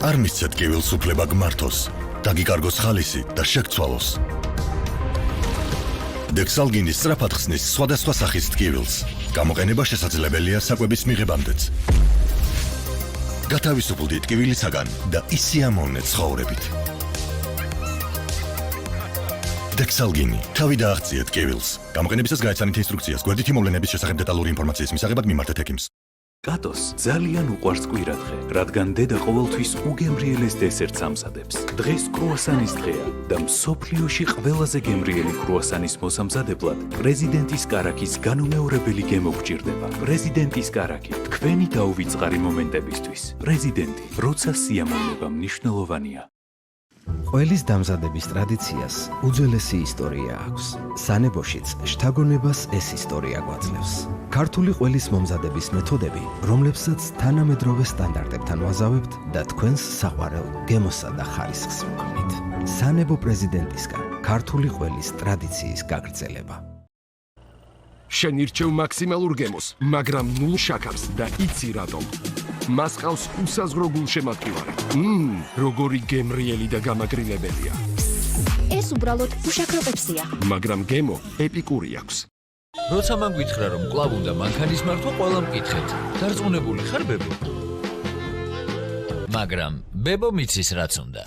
არ მისცეთ ტკივილს უფლება გმართოს, დაგიკარგოს ხალისი და შეგცვალოს. დექსალგინი სწრაფად ხსნის სხვადასხვა სახის ტკივილს. გამოყენება შესაძლებელია საკვების მიღებამდეც. გათავისუფლდით ტკივილისაგან და ისიამოვნეთ ცხოვრებით. დექსალგინი, თავი დააღწიეთ ტკივილს. გამოყენებისას გაეცანით ინსტრუქციას, გვერდითი მოვლენების შესახებ დეტალური ინფორმაციის მისაღებად მიმართეთ ექიმს.
კატოს ძალიან უყვარს კვირადღე, რადგან დედა ყოველთვის უგემრიელეს დესერტს ამზადებს. დღეს კრუასანის დღეა და მსოფლიოში ყველაზე გემრიელი კრუასანის მოსამზადებლად პრეზიდენტის კარაქის განუმეორებელი გემო გჭირდება. პრეზიდენტის კარაქი, თქვენი დაუვიწყარი მომენტებისთვის. პრეზიდენტი, როცა სიამოვნება მნიშვნელოვანია.
ყველის დამზადების ტრადიციას უძველესი ისტორია აქვს. სანებოშიც შთაგონებას ეს ისტორია გვაძლევს. ქართული ყველის მომზადების მეთოდები, რომლებსაც თანამედროვე სტანდარტებთან ვაზავებთ და თქვენს საყვარელ გემოსა და ხარისხს ვქმნით. სანებო პრეზიდენტისგან ქართული ყველის ტრადიციის გაგრძელება.
შენ ირჩევ მაქსიმალურ გემოს, მაგრამ ნულ შაქარს და იცი რატომ. მას ყავს უსაზღრო გულშემატკივარი. როგორი გემრიელი და გამაგრილებელია.
ეს უბრალოდ უშაქროპებსია.
მაგრამ გემო ეპიკური აქვს.
როცა მან გითხრა რომ კვლავ უნდა მანქანის მართვა, ყველა მკითხეთ. დარწმუნებული ხარ ბებო? მაგრამ ბებო მიცის რაც უნდა.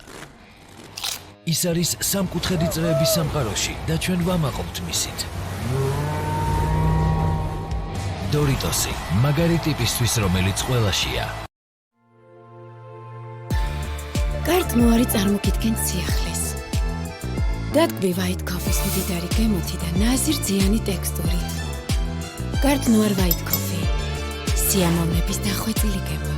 ის არის სამკუთხედი წრეების სამყაროში და ჩვენ ვამაყობთ მისით. დორიტოსი, მაგარი ტიპისთვის, რომელიც ყველაშია.
კარტნუარი წარმოგიდგენთ სიახლეს. დადგმი white coffee-ის მდიდარი გემოთი და ნაზირ-ძიანი ტექსტურით. კარტნუარ white coffee. სიამოვნების დახვეწილი გემო.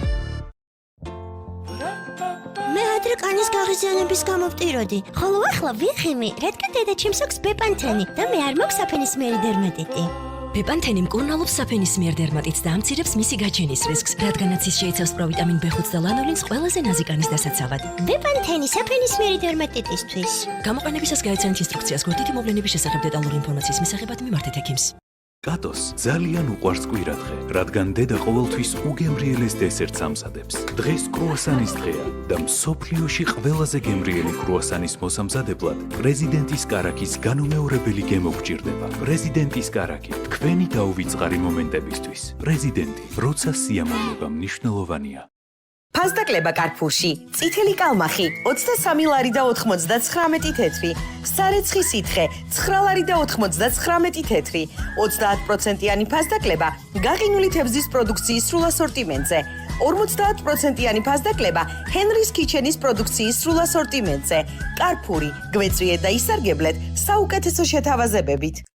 მე ადრე კანის გაღიზიანების გამო ვტიროდი, ხოლო ახლა ვიხიმი, რადგან დედა ჩემს აქვს ბეპანთენი და მე არ მაქვს საფენისმიერი დერმატიტი.
ბეპანთენი მკურნალობს საფენისმიერ დერმატიტს და ამცირებს მისი გაჩენის რისკს, რადგანაც ის შეიცავს პროვიტამინ B5 და ლანოლინს ყველაზე ნაზიკანის დასაცავად.
ბეპანთენი საფენისმიერი დერმატიტისთვის.
გამოყენებისას გაეცანით ინსტრუქციას, გვერდითი მოვლენების შესახებ დეტალური ინფორმაციის მისაღებად მიმართეთ ექიმს.
კატოს ძალიან უყვარს კვირადღე, რადგან დედა ყოველთვის უგემრიელეს დესერტს ამზადებს. დღეს კრუასანის დღეა და მსოფლიოში ყველაზე გემრიელი კრუასანის მოსამზადებლად პრეზიდენტის კარაქის განუმეორებელი გემო გჭირდება. პრეზიდენტის კარაქი, თქვენი დაუვიწყარი მომენტებისთვის. პრეზიდენტი, როცა სიამოვნება მნიშვნელოვანია.
ფასდაკლება კარფურში, წითელი კალმახი, 23 ლარი და 99 თეთრი, სარეცხი სითხე, 9 ლარი და 99 თეთრი, 30%-იანი ფასდაკლება გაყინული თევზის პროდუქციის სრულ ასორტიმენტზე, 50%-იანი ფასდაკლება ჰენრის ქიჩენის პროდუქციის სრულ ასორტიმენტზე. კარფური, გვეწვიეთ და ისარგებლეთ საუკეთესო შეთავაზებებით.